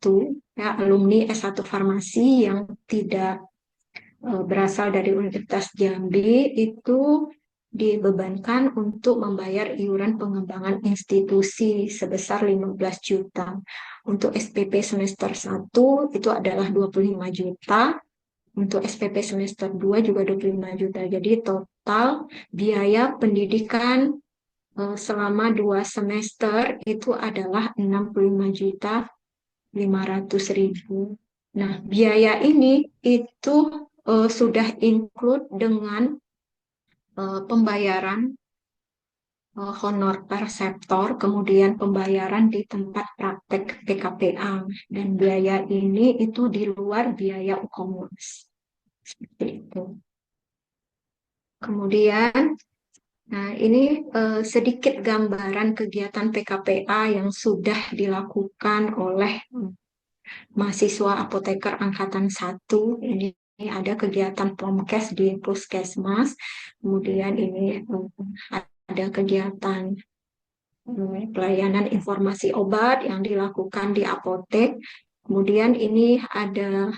ya, alumni S1 farmasi yang tidak berasal dari Universitas Jambi itu dibebankan untuk membayar iuran pengembangan institusi sebesar 15 juta. Untuk SPP semester 1 itu adalah 25 juta. Untuk SPP semester 2 juga 25 juta. Jadi total biaya pendidikan selama 2 semester itu adalah 65.500.000. Nah, biaya ini itu sudah include dengan pembayaran honor perseptor, kemudian pembayaran di tempat praktek PKPA, dan biaya ini itu di luar biaya UKOMUS. Seperti itu. Kemudian, nah ini sedikit gambaran kegiatan PKPA yang sudah dilakukan oleh mahasiswa apoteker angkatan 1. Ini ada kegiatan Promkes di Puskesmas, kemudian ini ada kegiatan pelayanan informasi obat yang dilakukan di apotek. Kemudian ini ada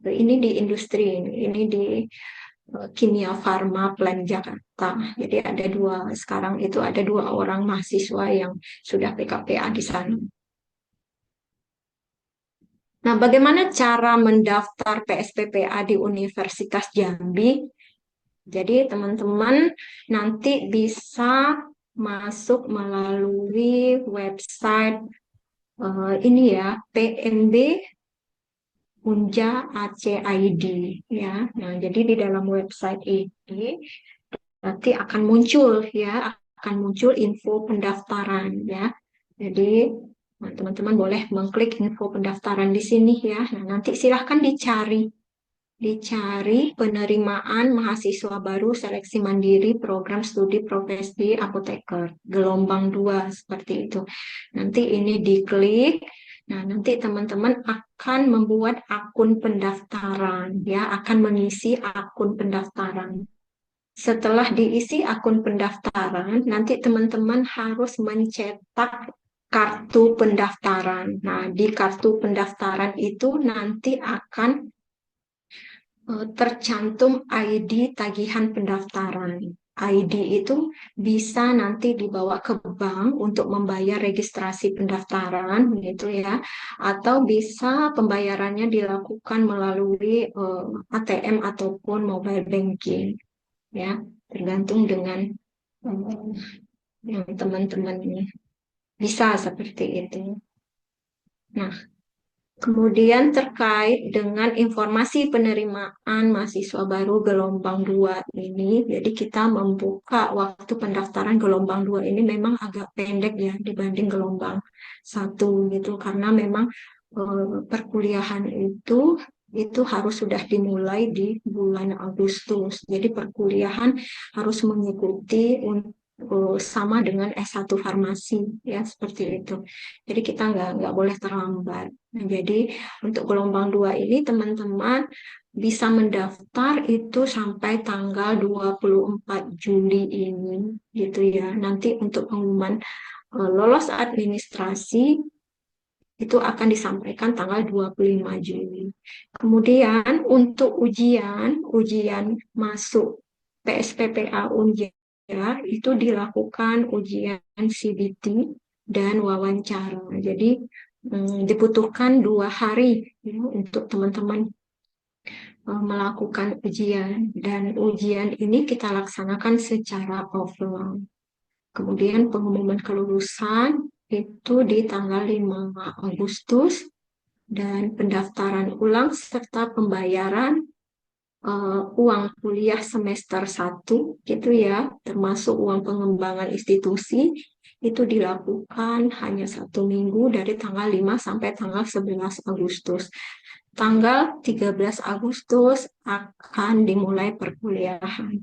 ini di industri, ini di Kimia Farma Plan Jakarta. Jadi ada sekarang itu ada 2 orang mahasiswa yang sudah PKPA di sana. Nah, bagaimana cara mendaftar PSPPA di Universitas Jambi? Jadi teman-teman nanti bisa masuk melalui website ini ya, PMB Unja ACID ya. Nah, jadi di dalam website ini nanti akan muncul ya, akan muncul info pendaftaran ya. Jadi teman-teman boleh mengklik info pendaftaran di sini ya. Nah, nanti silahkan dicari penerimaan mahasiswa baru seleksi mandiri program studi profesi apoteker gelombang 2 seperti itu. Nanti ini diklik. Nah, nanti teman-teman akan membuat akun pendaftaran ya, akan mengisi akun pendaftaran. Setelah diisi akun pendaftaran, nanti teman-teman harus mencetak kartu pendaftaran. Nah, di kartu pendaftaran itu nanti akan tercantum ID tagihan pendaftaran. ID itu bisa nanti dibawa ke bank untuk membayar registrasi pendaftaran gitu ya, atau bisa pembayarannya dilakukan melalui ATM ataupun mobile banking ya, tergantung dengan yang teman-teman bisa seperti itu. Nah, Kemudian terkait dengan informasi penerimaan mahasiswa baru gelombang 2 ini, jadi kita membuka waktu pendaftaran gelombang 2 ini memang agak pendek ya dibanding gelombang 1 gitu, karena memang perkuliahan itu harus sudah dimulai di bulan Agustus. Jadi perkuliahan harus mengikuti sama dengan S1 farmasi ya seperti itu. Jadi kita nggak boleh terlambat. Nah, jadi untuk gelombang 2 ini teman-teman bisa mendaftar itu sampai tanggal 24 Juli ini gitu ya. Nanti untuk pengumuman lolos administrasi itu akan disampaikan tanggal 25 Juli. Kemudian untuk ujian masuk PSPPA Unja itu dilakukan ujian CBT dan wawancara. Jadi dibutuhkan 2 hari ya, untuk teman-teman melakukan ujian dan ujian ini kita laksanakan secara offline. Kemudian pengumuman kelulusan itu di tanggal 5 Agustus dan pendaftaran ulang serta pembayaran uang kuliah semester 1 gitu ya, termasuk uang pengembangan institusi itu dilakukan hanya 1 minggu dari tanggal 5 sampai tanggal 11 Agustus. Tanggal 13 Agustus akan dimulai perkuliahan.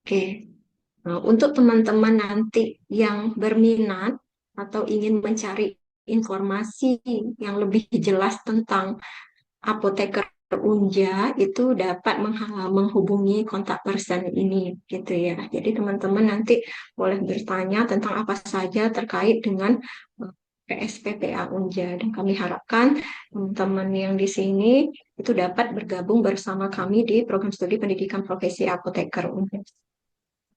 Oke. Nah, untuk teman-teman nanti yang berminat atau ingin mencari informasi yang lebih jelas tentang apoteker Unja itu dapat menghubungi kontak person ini gitu ya. Jadi teman-teman nanti boleh bertanya tentang apa saja terkait dengan PSPPA Unja dan kami harapkan teman-teman yang di sini itu dapat bergabung bersama kami di program studi pendidikan profesi apoteker Unja.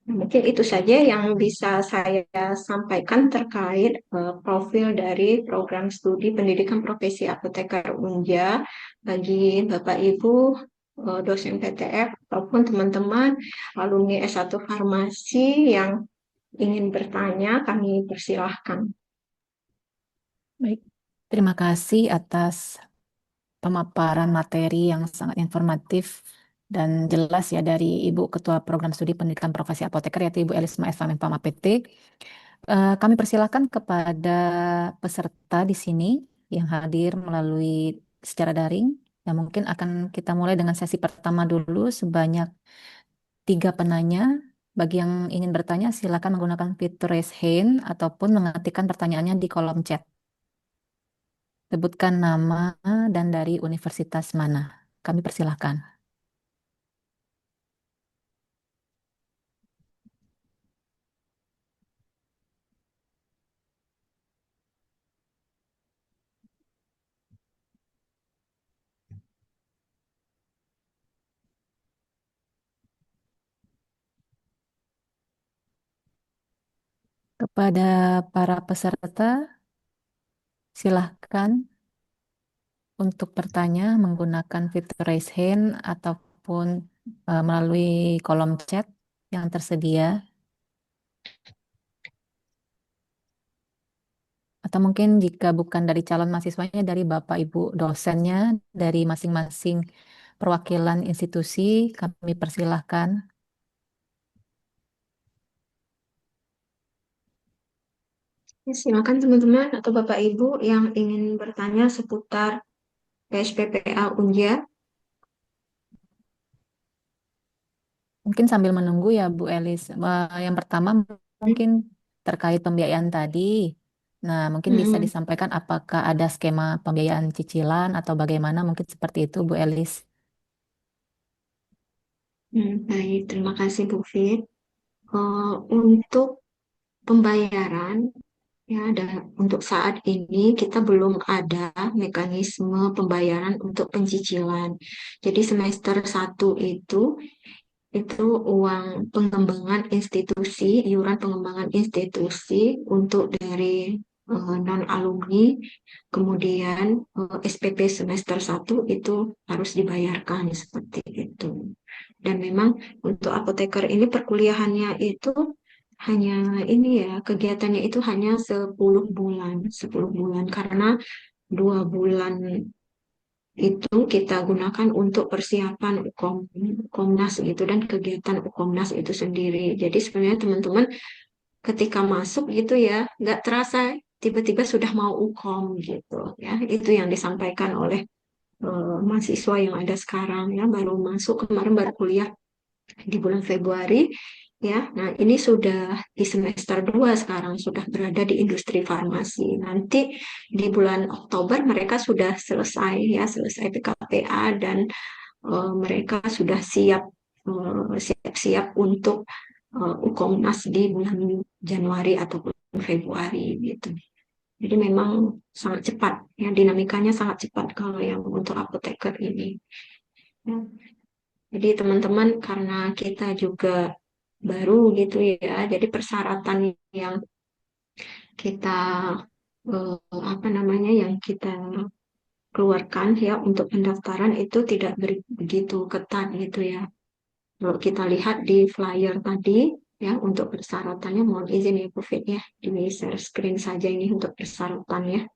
Mungkin itu saja yang bisa saya sampaikan terkait profil dari program studi pendidikan profesi apoteker Unja bagi Bapak Ibu dosen PTF ataupun teman-teman alumni S1 Farmasi yang ingin bertanya, kami persilahkan. Baik, terima kasih atas pemaparan materi yang sangat informatif dan jelas ya dari Ibu Ketua Program Studi Pendidikan Profesi Apoteker yaitu Ibu Elisma Eva Menpam APT. Kami persilakan kepada peserta di sini yang hadir melalui secara daring. Ya mungkin akan kita mulai dengan sesi pertama dulu sebanyak 3 penanya. Bagi yang ingin bertanya silakan menggunakan fitur raise hand ataupun mengetikkan pertanyaannya di kolom chat. Sebutkan nama dan dari universitas mana. Kami persilahkan. Kepada para peserta, silahkan untuk bertanya menggunakan fitur raise hand ataupun melalui kolom chat yang tersedia. Atau mungkin jika bukan dari calon mahasiswanya, dari Bapak Ibu dosennya, dari masing-masing perwakilan institusi, kami persilahkan. Silakan teman-teman atau Bapak Ibu yang ingin bertanya seputar PSPPA Unja. Mungkin sambil menunggu ya Bu Elis. Yang pertama mungkin terkait pembiayaan tadi. Nah, mungkin bisa disampaikan apakah ada skema pembiayaan cicilan atau bagaimana mungkin seperti itu Bu Elis. Baik, terima kasih Bu Fit. Untuk pembayaran, ya, untuk saat ini kita belum ada mekanisme pembayaran untuk pencicilan. Jadi semester 1 itu uang pengembangan institusi, iuran pengembangan institusi untuk dari non alumni, kemudian SPP semester 1 itu harus dibayarkan seperti itu. Dan memang untuk apoteker ini perkuliahannya itu hanya ini ya, kegiatannya itu hanya 10 bulan karena 2 bulan itu kita gunakan untuk persiapan Komnas gitu dan kegiatan Komnas itu sendiri. Jadi sebenarnya teman-teman ketika masuk gitu ya, nggak terasa tiba-tiba sudah mau UKOM gitu ya. Itu yang disampaikan oleh mahasiswa yang ada sekarang ya, baru masuk kemarin baru kuliah di bulan Februari ya. Nah, ini sudah di semester 2 sekarang sudah berada di industri farmasi. Nanti di bulan Oktober mereka sudah selesai ya, selesai PKPA dan mereka sudah siap-siap untuk Ukomnas di bulan Januari ataupun Februari gitu. Jadi memang sangat cepat ya, dinamikanya sangat cepat kalau yang untuk apoteker ini. Ya. Jadi teman-teman karena kita juga baru gitu ya, jadi persyaratan yang kita apa namanya yang kita keluarkan ya untuk pendaftaran itu tidak begitu ketat gitu ya. Kalau kita lihat di flyer tadi ya untuk persyaratannya mohon izin ya Bu Fit ya di share screen saja ini untuk persyaratannya.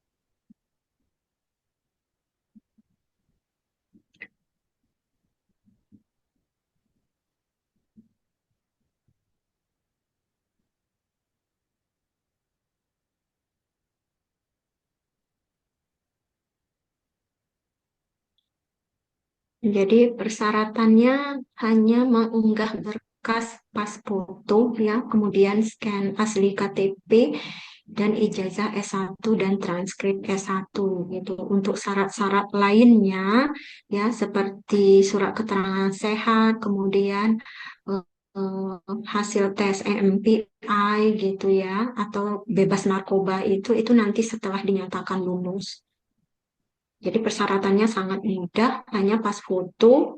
Jadi persyaratannya hanya mengunggah berkas pas foto ya, kemudian scan asli KTP dan ijazah S1 dan transkrip S1 gitu. Untuk syarat-syarat lainnya ya seperti surat keterangan sehat, kemudian eh, hasil tes MMPI gitu ya atau bebas narkoba itu nanti setelah dinyatakan lulus. Jadi persyaratannya sangat mudah, hanya pas foto,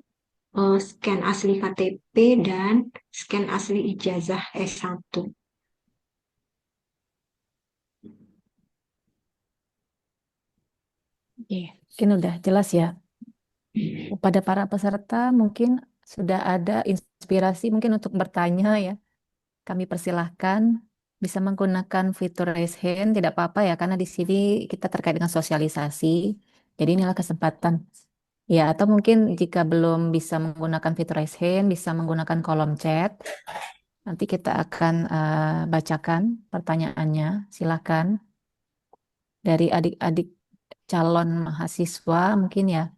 scan asli KTP, dan scan asli ijazah S1. Oke, mungkin udah jelas ya. Pada para peserta mungkin sudah ada inspirasi mungkin untuk bertanya ya. Kami persilahkan bisa menggunakan fitur raise hand, tidak apa-apa ya, karena di sini kita terkait dengan sosialisasi. Jadi inilah kesempatan. Ya, atau mungkin jika belum bisa menggunakan fitur raise hand, bisa menggunakan kolom chat. Nanti kita akan bacakan pertanyaannya. Silakan dari adik-adik calon mahasiswa mungkin ya,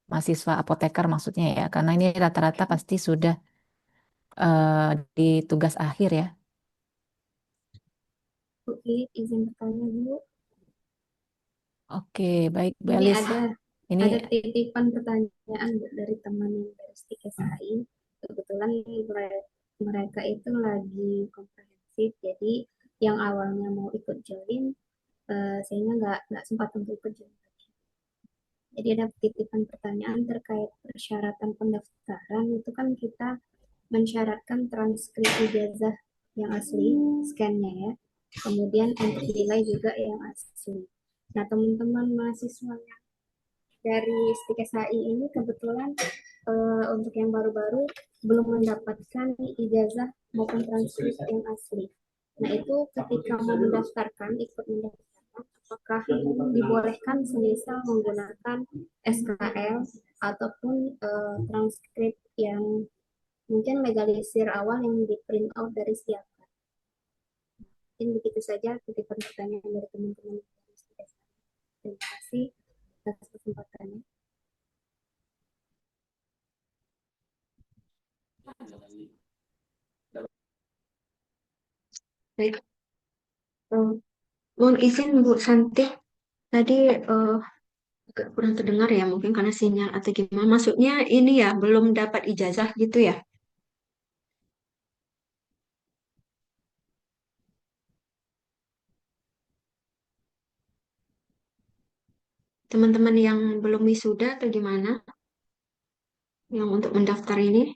mahasiswa apoteker maksudnya ya, karena ini rata-rata pasti sudah di tugas akhir ya. Oke, izin bertanya dulu. Oke, baik Bu Ini Elis. Ini ada titipan pertanyaan dari teman yang dari STKSI. Kebetulan mereka itu lagi komprehensif, jadi yang awalnya mau ikut join, sehingga nggak sempat untuk ikut join. Jadi ada titipan pertanyaan terkait persyaratan pendaftaran itu kan kita mensyaratkan transkrip ijazah yang asli, scan-nya ya. Kemudian untuk nilai juga yang asli. Nah, teman-teman mahasiswa yang dari STKSI ini kebetulan untuk yang baru-baru belum mendapatkan ijazah maupun transkrip yang asli. Nah, itu ketika mau mendaftarkan, ikut mendaftarkan, apakah dibolehkan semisal menggunakan SKL ataupun transkrip yang mungkin legalisir awal yang di print out dari siapa. Mungkin begitu saja titipan pertanyaan dari teman-teman. Terima kasih atas kesempatannya. Baik, mohon izin Bu Santi, tadi agak kurang terdengar ya, mungkin karena sinyal atau gimana. Maksudnya ini ya, belum dapat ijazah gitu ya? Teman-teman yang belum wisuda atau gimana? Yang untuk mendaftar ini?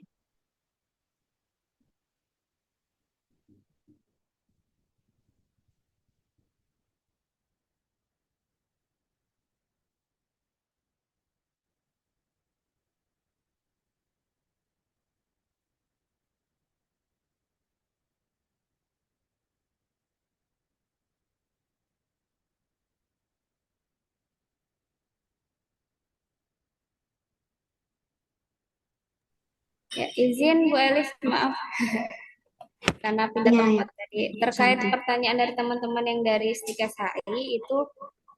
Ya, izin Bu Elis, maaf karena pindah Ya, ya, tempat tadi. Terkait santai. pertanyaan dari teman-teman yang dari Stikes HI itu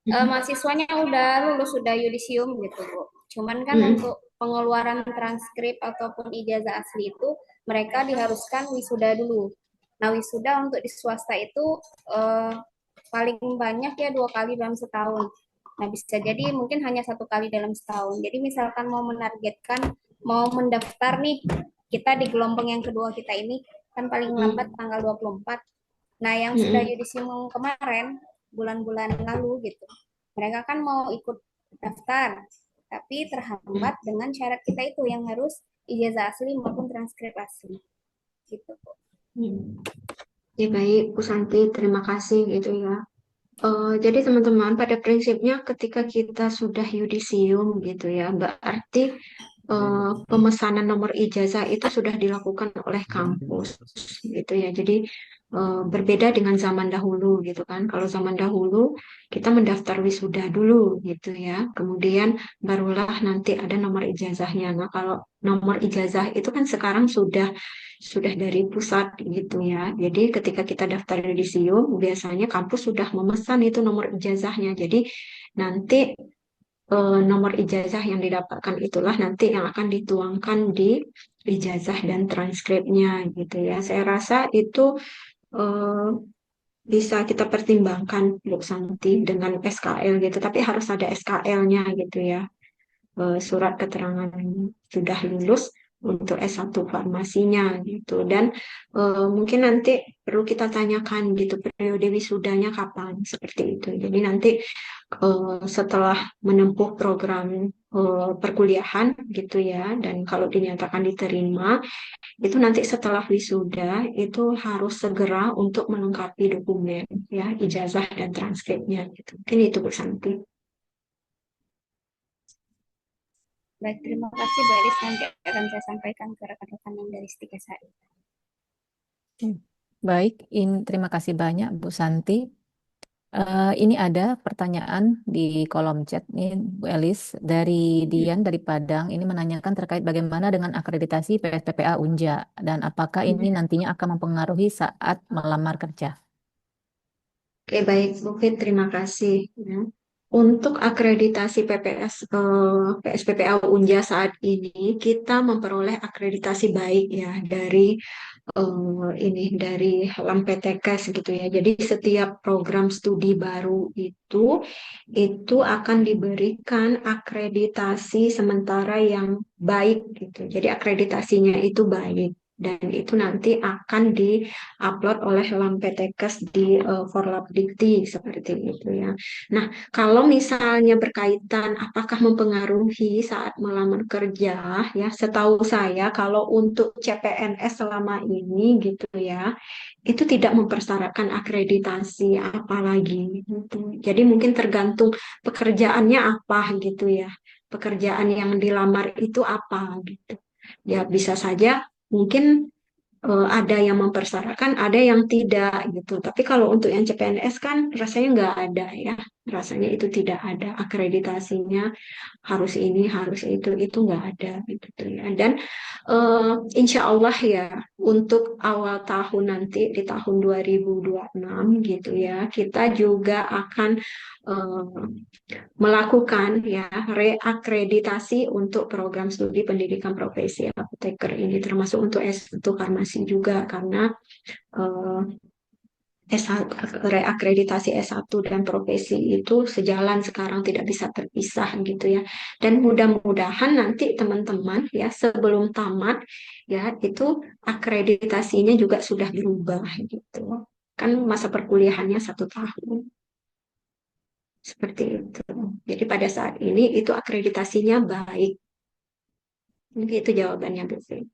Mm-mm. mahasiswanya udah lulus, sudah yudisium gitu Bu. Cuman kan Mm-mm. untuk pengeluaran transkrip ataupun ijazah asli itu mereka diharuskan wisuda dulu. Nah, wisuda untuk di swasta itu eh, paling banyak ya 2 kali dalam setahun. Nah, bisa jadi mungkin hanya 1 kali dalam setahun. Jadi misalkan mau menargetkan, mau mendaftar nih, kita di gelombang yang kedua kita ini, kan paling lambat Mm-mm. tanggal 24. Nah, yang sudah Mm-mm. yudisium kemarin, bulan-bulan lalu gitu, mereka kan mau ikut daftar, tapi terhambat dengan syarat kita itu yang harus ijazah asli maupun transkrip asli. Gitu. Mm. Ya, baik, Bu Santi, terima kasih gitu ya. Jadi teman-teman, pada prinsipnya ketika kita sudah yudisium gitu ya, berarti pemesanan nomor ijazah itu sudah dilakukan oleh kampus gitu ya. Jadi berbeda dengan zaman dahulu gitu kan. Kalau zaman dahulu kita mendaftar wisuda dulu gitu ya. Kemudian barulah nanti ada nomor ijazahnya. Nah, kalau nomor ijazah itu kan sekarang sudah dari pusat gitu ya. Jadi ketika kita daftar yudisium, biasanya kampus sudah memesan itu nomor ijazahnya. Jadi nanti nomor ijazah yang didapatkan itulah nanti yang akan dituangkan di ijazah dan transkripnya gitu ya. Saya rasa itu eh, bisa kita pertimbangkan Bu Santi dengan SKL gitu, tapi harus ada SKL-nya gitu ya, surat keterangan sudah lulus untuk S1 farmasinya gitu. Dan mungkin nanti perlu kita tanyakan gitu periode wisudanya kapan seperti itu. Jadi nanti setelah menempuh program perkuliahan gitu ya, dan kalau dinyatakan diterima, itu nanti setelah wisuda itu harus segera untuk melengkapi dokumen ya, ijazah dan transkripnya gitu. Mungkin itu Bu Santi. Baik, terima kasih Bu Elis. Nanti akan saya sampaikan ke rekan-rekan yang dari Stikes HI. Baik, terima kasih banyak Bu Santi. Ini ada pertanyaan di kolom chat nih Bu Elis dari Dian dari Padang. Ini menanyakan terkait bagaimana dengan akreditasi PSPPA Unja dan apakah ini nantinya akan mempengaruhi saat melamar kerja. Oke, baik, Mufid, terima kasih. Ya. Untuk akreditasi PSPPA Unja saat ini, kita memperoleh akreditasi baik ya dari LAMPTKes gitu ya. Jadi setiap program studi baru itu akan diberikan akreditasi sementara yang baik gitu. Jadi akreditasinya itu baik. Dan itu nanti akan di-upload oleh LAMPTKes di Forlabdikti seperti itu ya. Nah, kalau misalnya berkaitan apakah mempengaruhi saat melamar kerja, ya setahu saya kalau untuk CPNS selama ini gitu ya, itu tidak mempersyaratkan akreditasi apalagi gitu. Jadi mungkin tergantung pekerjaannya apa gitu ya. Pekerjaan yang dilamar itu apa gitu. Ya bisa saja mungkin ada yang mempersyaratkan, ada yang tidak gitu. Tapi kalau untuk yang CPNS kan rasanya nggak ada ya. Rasanya itu tidak ada akreditasinya, harus ini, harus itu nggak ada gitu ya. Dan insya Allah ya untuk awal tahun nanti di tahun 2026 gitu ya, kita juga akan eh, melakukan ya reakreditasi untuk program studi pendidikan profesi apoteker ini termasuk untuk S1 farmasi juga karena eh, S1, reakreditasi S1 dan profesi itu sejalan sekarang tidak bisa terpisah gitu ya. Dan mudah-mudahan nanti teman-teman ya sebelum tamat ya itu akreditasinya juga sudah berubah gitu. Kan masa perkuliahannya 1 tahun. Seperti itu. Jadi pada saat ini itu akreditasinya baik. Mungkin itu jawabannya, Bu Fi.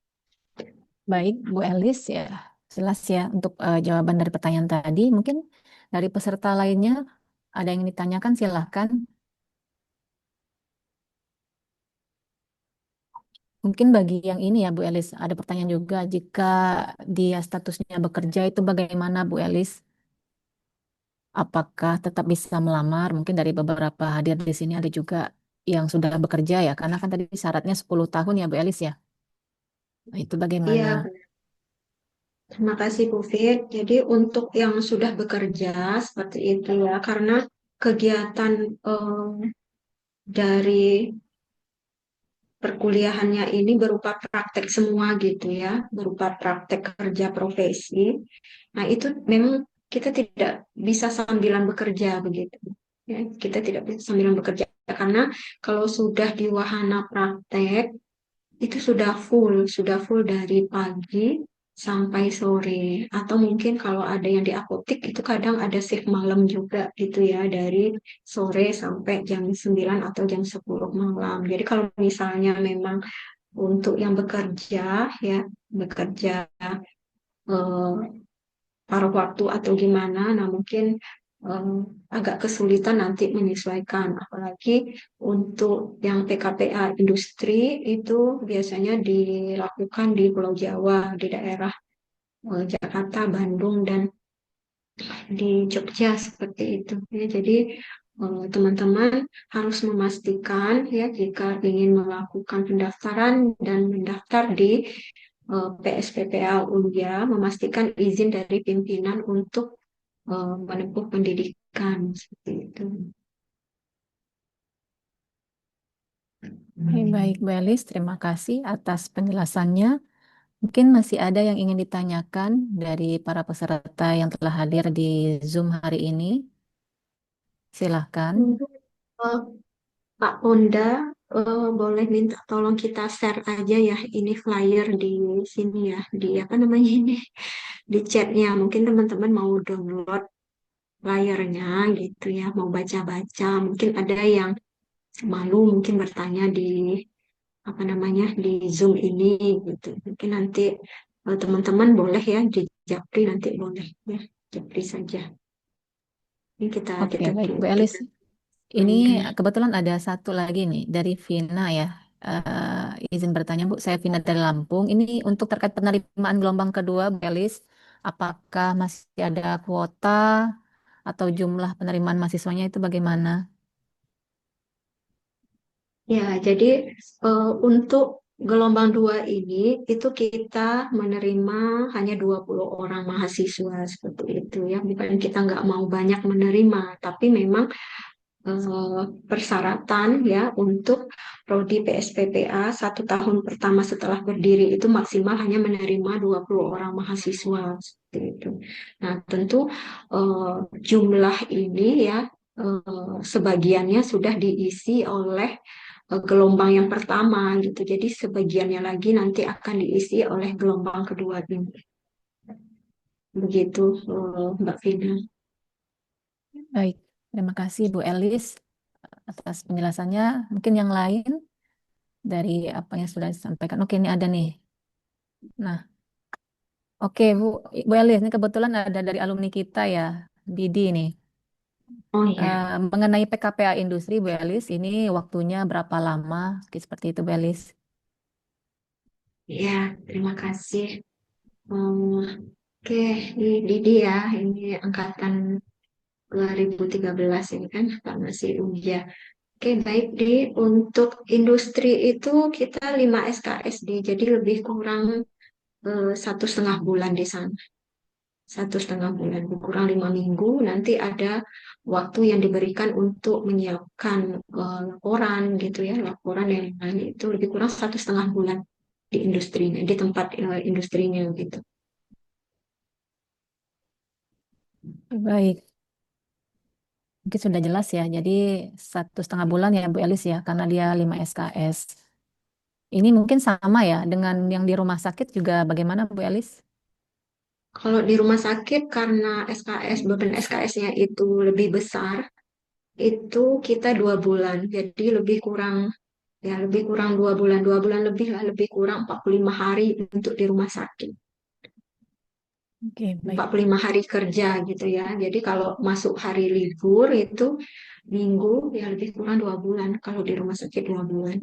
Baik, Bu Elis ya, jelas ya untuk jawaban dari pertanyaan tadi. Mungkin dari peserta lainnya ada yang ditanyakan, silahkan. Mungkin bagi yang ini ya Bu Elis, ada pertanyaan juga. Jika dia statusnya bekerja itu bagaimana Bu Elis? Apakah tetap bisa melamar? Mungkin dari beberapa hadir di sini ada juga yang sudah bekerja ya, karena kan tadi syaratnya 10 tahun ya Bu Elis ya. Nah, itu Iya, bagaimana? benar. Terima kasih, Bu Fit. Jadi untuk yang sudah bekerja seperti itu ya, karena kegiatan dari perkuliahannya ini berupa praktek semua gitu ya, berupa praktek kerja profesi. Nah, itu memang kita tidak bisa sambilan bekerja begitu. Ya, kita tidak bisa sambilan bekerja karena kalau sudah di wahana praktek itu sudah full dari pagi sampai sore. Atau mungkin kalau ada yang di apotik itu kadang ada shift malam juga gitu ya, dari sore sampai jam 9 atau jam 10 malam. Jadi kalau misalnya memang untuk yang bekerja ya, bekerja eh, paruh waktu atau gimana, nah mungkin eh, agak kesulitan nanti menyesuaikan. Apalagi untuk yang PKPA industri itu biasanya dilakukan di Pulau Jawa, di daerah Jakarta, Bandung, dan di Jogja seperti itu. Ya, jadi teman-teman harus memastikan ya jika ingin melakukan pendaftaran dan mendaftar di PSPPA Ulia, memastikan izin dari pimpinan untuk menempuh pendidikan seperti itu. Oke, baik, Bu Elis, terima kasih atas penjelasannya. Mungkin masih ada yang ingin ditanyakan dari para peserta yang telah hadir di Zoom hari ini. Silahkan. Untuk eh, Pak Ponda, boleh minta tolong kita share aja ya ini flyer di sini ya, di apa namanya ini, di chatnya. Mungkin teman-teman mau download flyernya gitu ya, mau baca-baca. Mungkin ada yang malu mungkin bertanya di apa namanya di Zoom ini gitu. Mungkin nanti teman-teman boleh ya di Japri nanti boleh ya, Japri saja. Ini kita Oke, kita baik, Bu Elis. kita Ini mainkan. kebetulan ada satu lagi nih dari Vina ya. Izin bertanya Bu, saya Vina dari Lampung. Ini untuk terkait penerimaan gelombang kedua, Bu Elis, apakah masih ada kuota atau jumlah penerimaan mahasiswanya itu bagaimana? Ya, jadi untuk gelombang 2 ini itu kita menerima hanya 20 orang mahasiswa seperti itu ya. Bukan kita nggak mau banyak menerima, tapi memang persyaratan ya untuk prodi PSPPA 1 tahun pertama setelah berdiri itu maksimal hanya menerima 20 orang mahasiswa seperti itu. Nah, tentu jumlah ini ya sebagiannya sudah diisi oleh gelombang yang pertama gitu. Jadi sebagiannya lagi nanti akan diisi oleh gelombang kedua ini. Begitu Mbak Vina. Baik, terima kasih Bu Elis atas penjelasannya. Mungkin yang lain dari apa yang sudah disampaikan. Oke, ini ada nih. Nah, oke Bu Elis, ini kebetulan ada dari alumni kita ya, Bidi nih. Oh ya, Mengenai PKPA industri, Bu Elis, ini waktunya berapa lama? Seperti itu, Bu Elis. ya terima kasih. Oke, di Didi ya, ini angkatan 2013 ini kan masih usia. Oke, baik di untuk industri itu kita 5 SKSD, jadi lebih kurang 1,5 bulan di sana. 1,5 bulan, lebih kurang 5 minggu. Nanti ada waktu yang diberikan untuk menyiapkan laporan gitu ya, laporan yang lain itu lebih kurang 1,5 bulan di industrinya, di tempat industrinya gitu. Baik, mungkin sudah jelas ya. Jadi 1,5 bulan ya, Bu Elis ya, karena dia 5 SKS. Ini mungkin sama ya dengan yang di rumah sakit juga bagaimana, Bu Elis? Kalau di rumah sakit karena SKS, beban SKS-nya itu lebih besar, itu kita 2 bulan. Jadi lebih kurang ya lebih kurang 2 bulan, 2 bulan lebih lah, lebih kurang 45 hari untuk di rumah sakit. Oke, empat baik. puluh lima hari kerja gitu ya. Jadi kalau masuk hari libur itu minggu ya lebih kurang 2 bulan. Kalau di rumah sakit 2 bulan.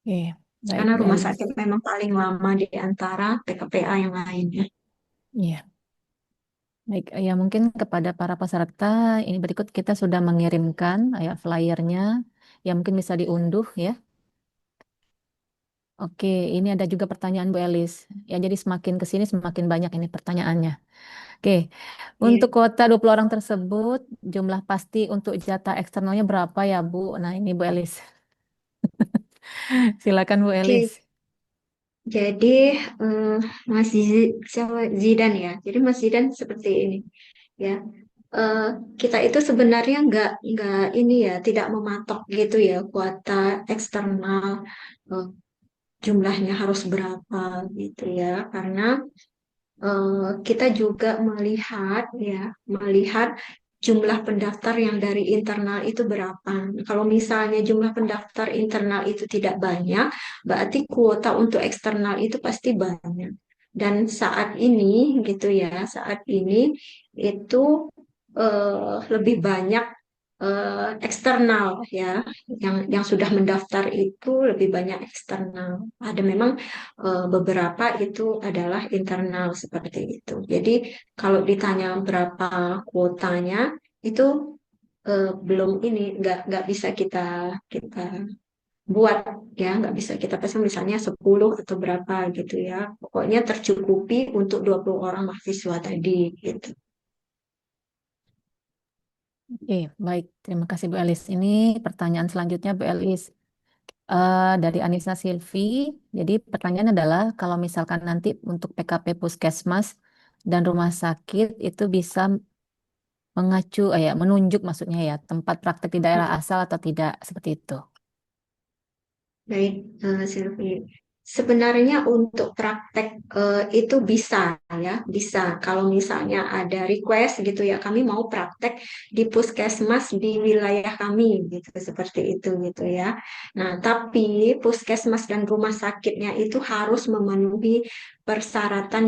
Oke, baik, Karena Bu rumah Elis. sakit memang paling lama di antara PKPA yang lainnya. Iya. Baik, ya mungkin kepada para peserta ini berikut kita sudah mengirimkan ya flyernya, ya mungkin bisa diunduh ya. Oke, ini ada juga pertanyaan Bu Elis. Ya, jadi semakin ke sini semakin banyak ini pertanyaannya. Oke, Iya. untuk kuota 20 orang tersebut, jumlah pasti untuk jatah eksternalnya berapa ya, Bu? Nah, ini Bu Elis. Silakan Bu Oke, Elis. jadi eh, siapa Zidan ya. Jadi Mas Zidan seperti ini ya. Eh, kita itu sebenarnya nggak ini ya, tidak mematok gitu ya kuota eksternal eh, jumlahnya harus berapa gitu ya, karena kita juga melihat jumlah pendaftar yang dari internal itu berapa. Kalau misalnya jumlah pendaftar internal itu tidak banyak, berarti kuota untuk eksternal itu pasti banyak. Dan saat ini gitu ya, saat ini itu lebih banyak eksternal ya, yang sudah mendaftar itu lebih banyak eksternal. Ada memang beberapa itu adalah internal seperti itu. Jadi kalau ditanya berapa kuotanya itu belum ini nggak bisa kita buat ya, nggak bisa kita pasang misalnya 10 atau berapa gitu ya. Pokoknya tercukupi untuk 20 orang mahasiswa tadi gitu. Oke, baik. Terima kasih Bu Elis. Ini pertanyaan selanjutnya Bu Elis. Dari Anissa Silvi. Jadi pertanyaan adalah kalau misalkan nanti untuk PKP Puskesmas dan rumah sakit itu bisa mengacu, ya menunjuk maksudnya ya tempat praktek di daerah asal atau tidak seperti itu. Baik, Silvi. Sebenarnya untuk praktek itu bisa ya, bisa. Kalau misalnya ada request gitu ya, kami mau praktek di puskesmas di wilayah kami gitu, seperti itu gitu ya. Nah, tapi puskesmas dan rumah sakitnya itu harus memenuhi persyaratan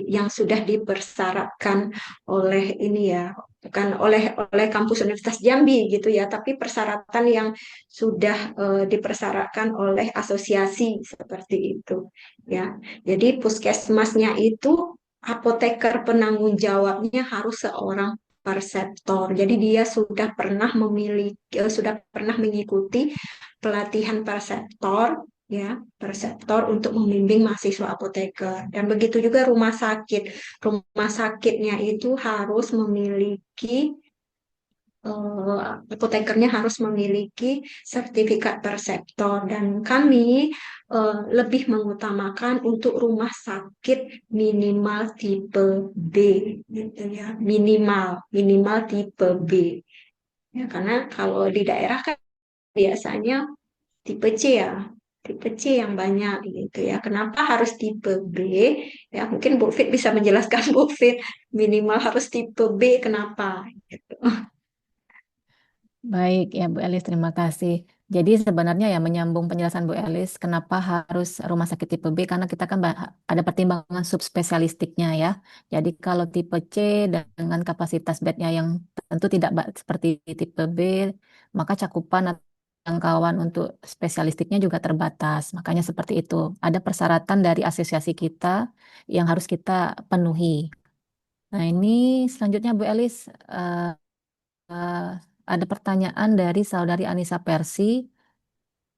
yang sudah dipersyaratkan oleh ini ya, bukan oleh kampus Universitas Jambi gitu ya, tapi persyaratan yang sudah dipersyaratkan oleh asosiasi seperti itu ya. Jadi puskesmasnya itu apoteker penanggung jawabnya harus seorang perseptor. Jadi dia sudah pernah mengikuti pelatihan perseptor ya, perseptor untuk membimbing mahasiswa apoteker. Dan begitu juga rumah sakit. Rumah sakitnya itu harus memiliki apotekernya harus memiliki sertifikat perseptor, dan kami lebih mengutamakan untuk rumah sakit minimal tipe B gitu ya, minimal minimal tipe B ya, karena kalau di daerah kan biasanya tipe C ya, tipe C yang banyak gitu ya. Kenapa harus tipe B? Ya mungkin Bu Fit bisa menjelaskan. Bu Fit, minimal harus tipe B kenapa gitu. Baik ya Bu Elis, terima kasih. Jadi sebenarnya ya menyambung penjelasan Bu Elis, kenapa harus rumah sakit tipe B? Karena kita kan ada pertimbangan subspesialistiknya ya. Jadi kalau tipe C dengan kapasitas bednya yang tentu tidak seperti tipe B, maka cakupan atau jangkauan untuk spesialistiknya juga terbatas. Makanya seperti itu. Ada persyaratan dari asosiasi kita yang harus kita penuhi. Nah ini selanjutnya Bu Elis, eh, eh, ada pertanyaan dari saudari Anissa Persi.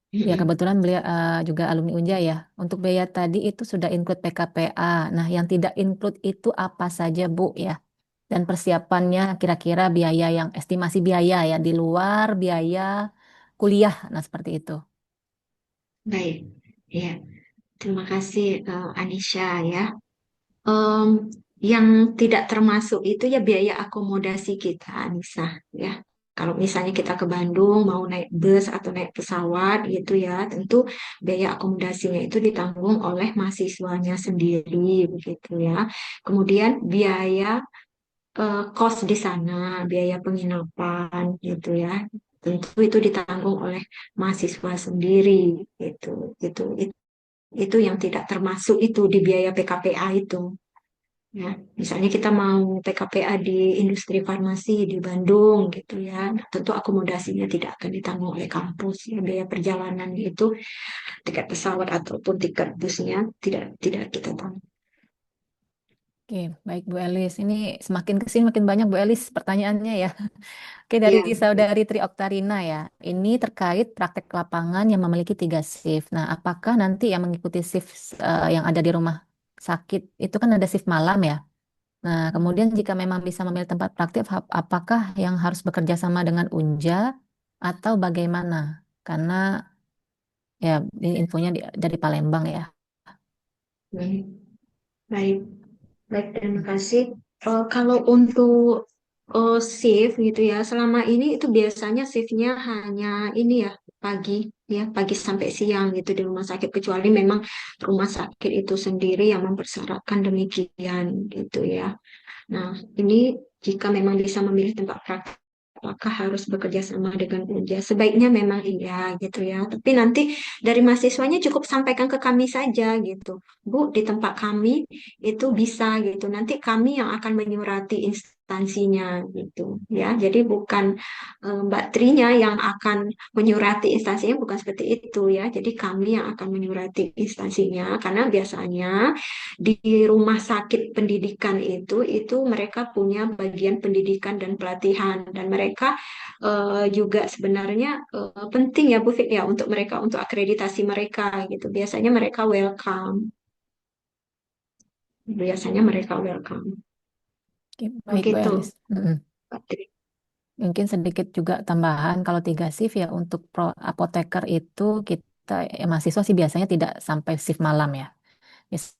Ya, kebetulan beliau juga alumni Unja ya. Untuk biaya tadi itu sudah include PKPA. Nah, yang tidak include itu apa saja, Bu ya? Dan persiapannya kira-kira biaya yang estimasi biaya ya di luar biaya kuliah. Nah, seperti itu. Baik, ya. Terima kasih Anisha ya. Em, yang tidak termasuk itu ya biaya akomodasi kita, Anissa ya. Kalau misalnya kita ke Bandung mau naik bus atau naik pesawat gitu ya, tentu biaya akomodasinya itu ditanggung oleh mahasiswanya sendiri begitu ya. Kemudian biaya kos di sana, biaya penginapan gitu ya. Tentu itu ditanggung oleh mahasiswa sendiri gitu. Gitu. Itu yang tidak termasuk itu di biaya PKPA itu. Ya, misalnya kita mau PKPA di industri farmasi di Bandung gitu ya, nah, tentu akomodasinya tidak akan ditanggung oleh kampus ya, biaya perjalanan itu tiket pesawat ataupun tiket busnya tidak tidak kita tanggung. Oke, baik Bu Elis. Ini semakin kesini makin banyak Bu Elis pertanyaannya ya. Oke, dari Ya, saudari Tri Oktarina ya. Ini terkait praktek lapangan yang memiliki 3 shift. Nah, apakah nanti yang mengikuti shift yang ada di rumah sakit itu kan ada shift malam ya? Nah, kemudian jika memang bisa memilih tempat praktik, apakah yang harus bekerja sama dengan Unja atau bagaimana? Karena ya ini infonya dari Palembang ya. baik, baik, baik, terima kasih. Kalau untuk shift gitu ya, selama ini itu biasanya shiftnya hanya ini ya, pagi ya, pagi sampai siang gitu di rumah sakit, kecuali memang rumah sakit itu sendiri yang mempersyaratkan demikian gitu ya. Nah, ini jika memang bisa memilih tempat praktek, apakah harus bekerja sama dengan Unja? Sebaiknya memang iya gitu ya. Tapi nanti dari mahasiswanya cukup sampaikan ke kami saja gitu. Bu, di tempat kami itu bisa gitu. Nanti kami yang akan menyurati instansinya gitu ya. Jadi bukan Mbak Trinya yang akan menyurati instansinya, bukan seperti itu ya. Jadi kami yang akan menyurati instansinya karena biasanya di rumah sakit pendidikan itu mereka punya bagian pendidikan dan pelatihan dan mereka juga sebenarnya penting ya Bu Fik ya untuk mereka untuk akreditasi mereka gitu. Biasanya mereka welcome. Oke, baik Bu Begitu, Elis. Mm-mm. Mbak Tri. Mungkin sedikit juga tambahan kalau 3 shift ya untuk apoteker itu kita mahasiswa sih biasanya tidak sampai shift malam ya. Bis-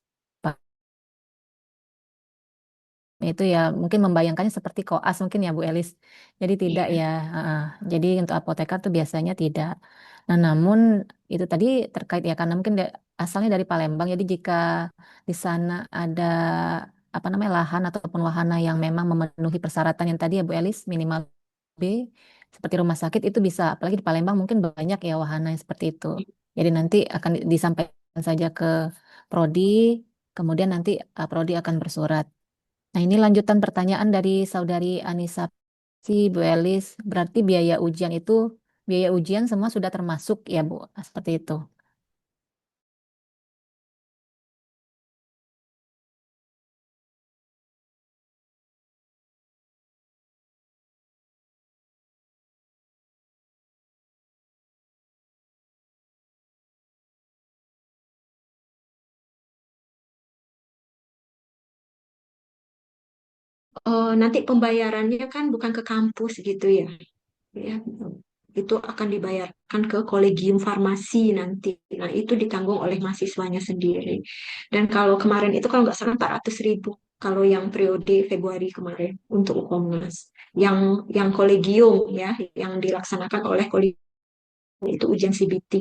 Itu ya mungkin membayangkannya seperti koas mungkin ya Bu Elis. Jadi tidak Iya. ya. Jadi untuk apoteker tuh biasanya tidak. Nah namun itu tadi terkait ya karena mungkin asalnya dari Palembang. Jadi jika di sana ada apa namanya lahan ataupun wahana yang memang memenuhi persyaratan yang tadi ya Bu Elis minimal B seperti rumah sakit itu bisa. Apalagi di Palembang mungkin banyak ya wahana yang seperti itu. Jadi nanti akan disampaikan saja ke Prodi. Kemudian nanti Prodi akan bersurat. Nah, ini lanjutan pertanyaan dari saudari Anissa si Bu Elis. Berarti biaya ujian semua sudah termasuk ya Bu, seperti itu. Nanti pembayarannya kan bukan ke kampus gitu ya. Ya, itu akan dibayarkan ke kolegium farmasi nanti. Nah, itu ditanggung oleh mahasiswanya sendiri. Dan kalau kemarin itu kalau nggak salah 400.000 kalau yang periode Februari kemarin untuk UKOMNAS. Yang kolegium ya, yang dilaksanakan oleh kolegium itu ujian CBT.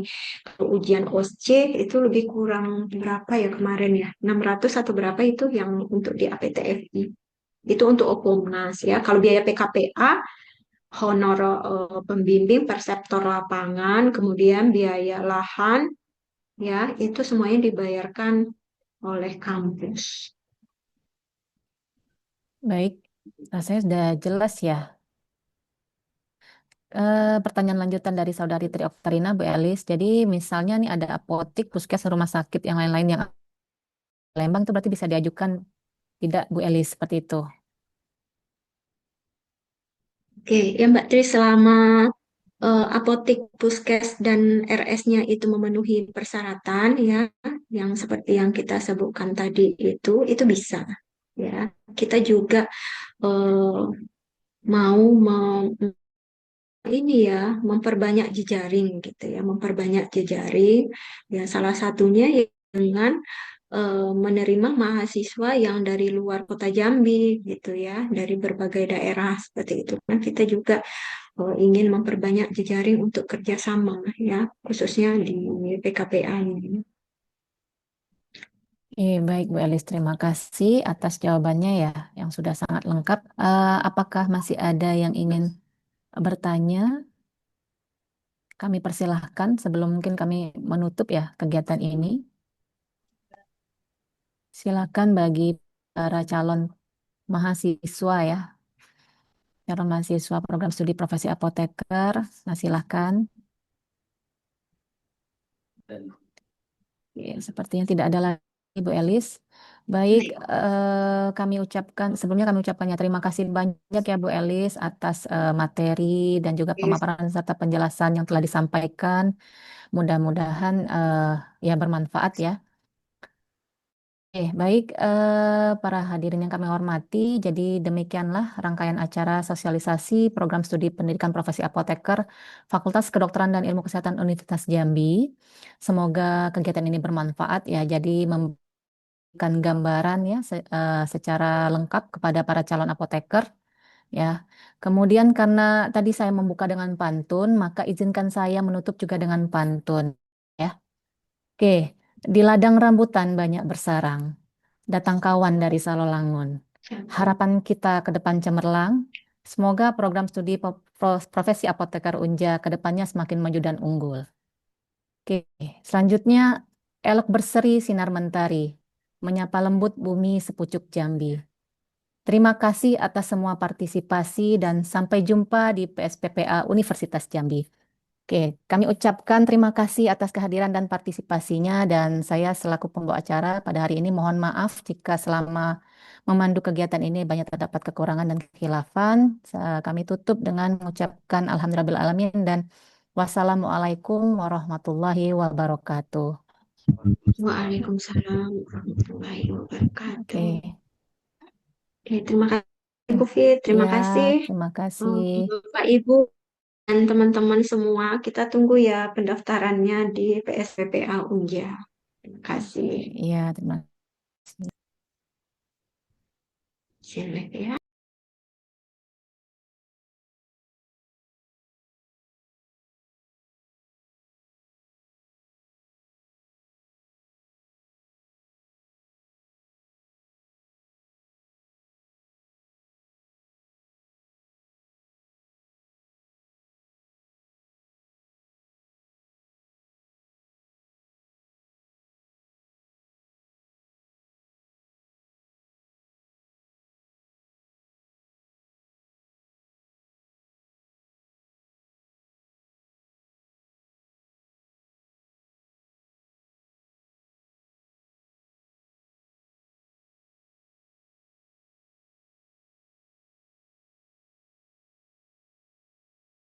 Kalau ujian OSC itu lebih kurang berapa ya kemarin ya? 600 atau berapa itu yang untuk di APTFI. Itu untuk UKOMNAS ya. Kalau biaya PKPA honor pembimbing, perseptor lapangan, kemudian biaya lahan, ya itu semuanya dibayarkan oleh kampus. Baik, rasanya sudah jelas ya. Pertanyaan lanjutan dari saudari Tri Oktarina, Bu Elis. Jadi misalnya nih ada apotik, puskes, rumah sakit, yang lain-lain yang Lembang itu berarti bisa diajukan tidak Bu Elis seperti itu. Oke, ya Mbak Tri, selama apotik, puskes, dan RS-nya itu memenuhi persyaratan ya, yang seperti yang kita sebutkan tadi itu bisa. Ya, kita juga eh, mau ini ya memperbanyak jejaring gitu ya, memperbanyak jejaring ya salah satunya ya dengan menerima mahasiswa yang dari luar kota Jambi gitu ya, dari berbagai daerah seperti itu kan kita juga ingin memperbanyak jejaring untuk kerjasama ya, khususnya di PKPA ini. Baik Bu Elis, terima kasih atas jawabannya ya, yang sudah sangat lengkap. Apakah masih ada yang ingin bertanya? Kami persilahkan sebelum mungkin kami menutup ya kegiatan ini. Silakan bagi para calon mahasiswa ya, calon mahasiswa program studi profesi apoteker. Nah, silakan. Sepertinya tidak ada lagi. Ibu Elis. Baik, Baik. sebelumnya kami ucapkannya terima kasih banyak ya Bu Elis atas materi dan juga pemaparan serta penjelasan yang telah disampaikan. Mudah-mudahan ya bermanfaat ya. Baik, para hadirin yang kami hormati, jadi demikianlah rangkaian acara sosialisasi program studi pendidikan profesi apoteker Fakultas Kedokteran dan Ilmu Kesehatan Universitas Jambi. Semoga kegiatan ini bermanfaat ya, jadi memberikan gambaran ya secara lengkap kepada para calon apoteker ya. Kemudian karena tadi saya membuka dengan pantun, maka izinkan saya menutup juga dengan pantun ya. Oke, di ladang rambutan banyak bersarang. Datang kawan dari Salolangun. Harapan kita ke depan cemerlang. Semoga program studi profesi apoteker Unja ke depannya semakin maju dan unggul. Oke, selanjutnya elok berseri sinar mentari, menyapa lembut bumi sepucuk Jambi. Terima kasih atas semua partisipasi dan sampai jumpa di PSPPA Universitas Jambi. Oke, kami ucapkan terima kasih atas kehadiran dan partisipasinya dan saya selaku pembawa acara pada hari ini mohon maaf jika selama memandu kegiatan ini banyak terdapat kekurangan dan kekhilafan. Kami tutup dengan mengucapkan alhamdulillahirabbil alamin dan wassalamualaikum warahmatullahi wabarakatuh. Waalaikumsalam warahmatullahi wabarakatuh. Oke. Oke, terima kasih Bu Fit, terima Ya, kasih terima kasih. Bapak Ibu dan teman-teman semua. Kita tunggu ya pendaftarannya di PSPPA Unja. Terima kasih. Iya, terima kasih. Silih ya.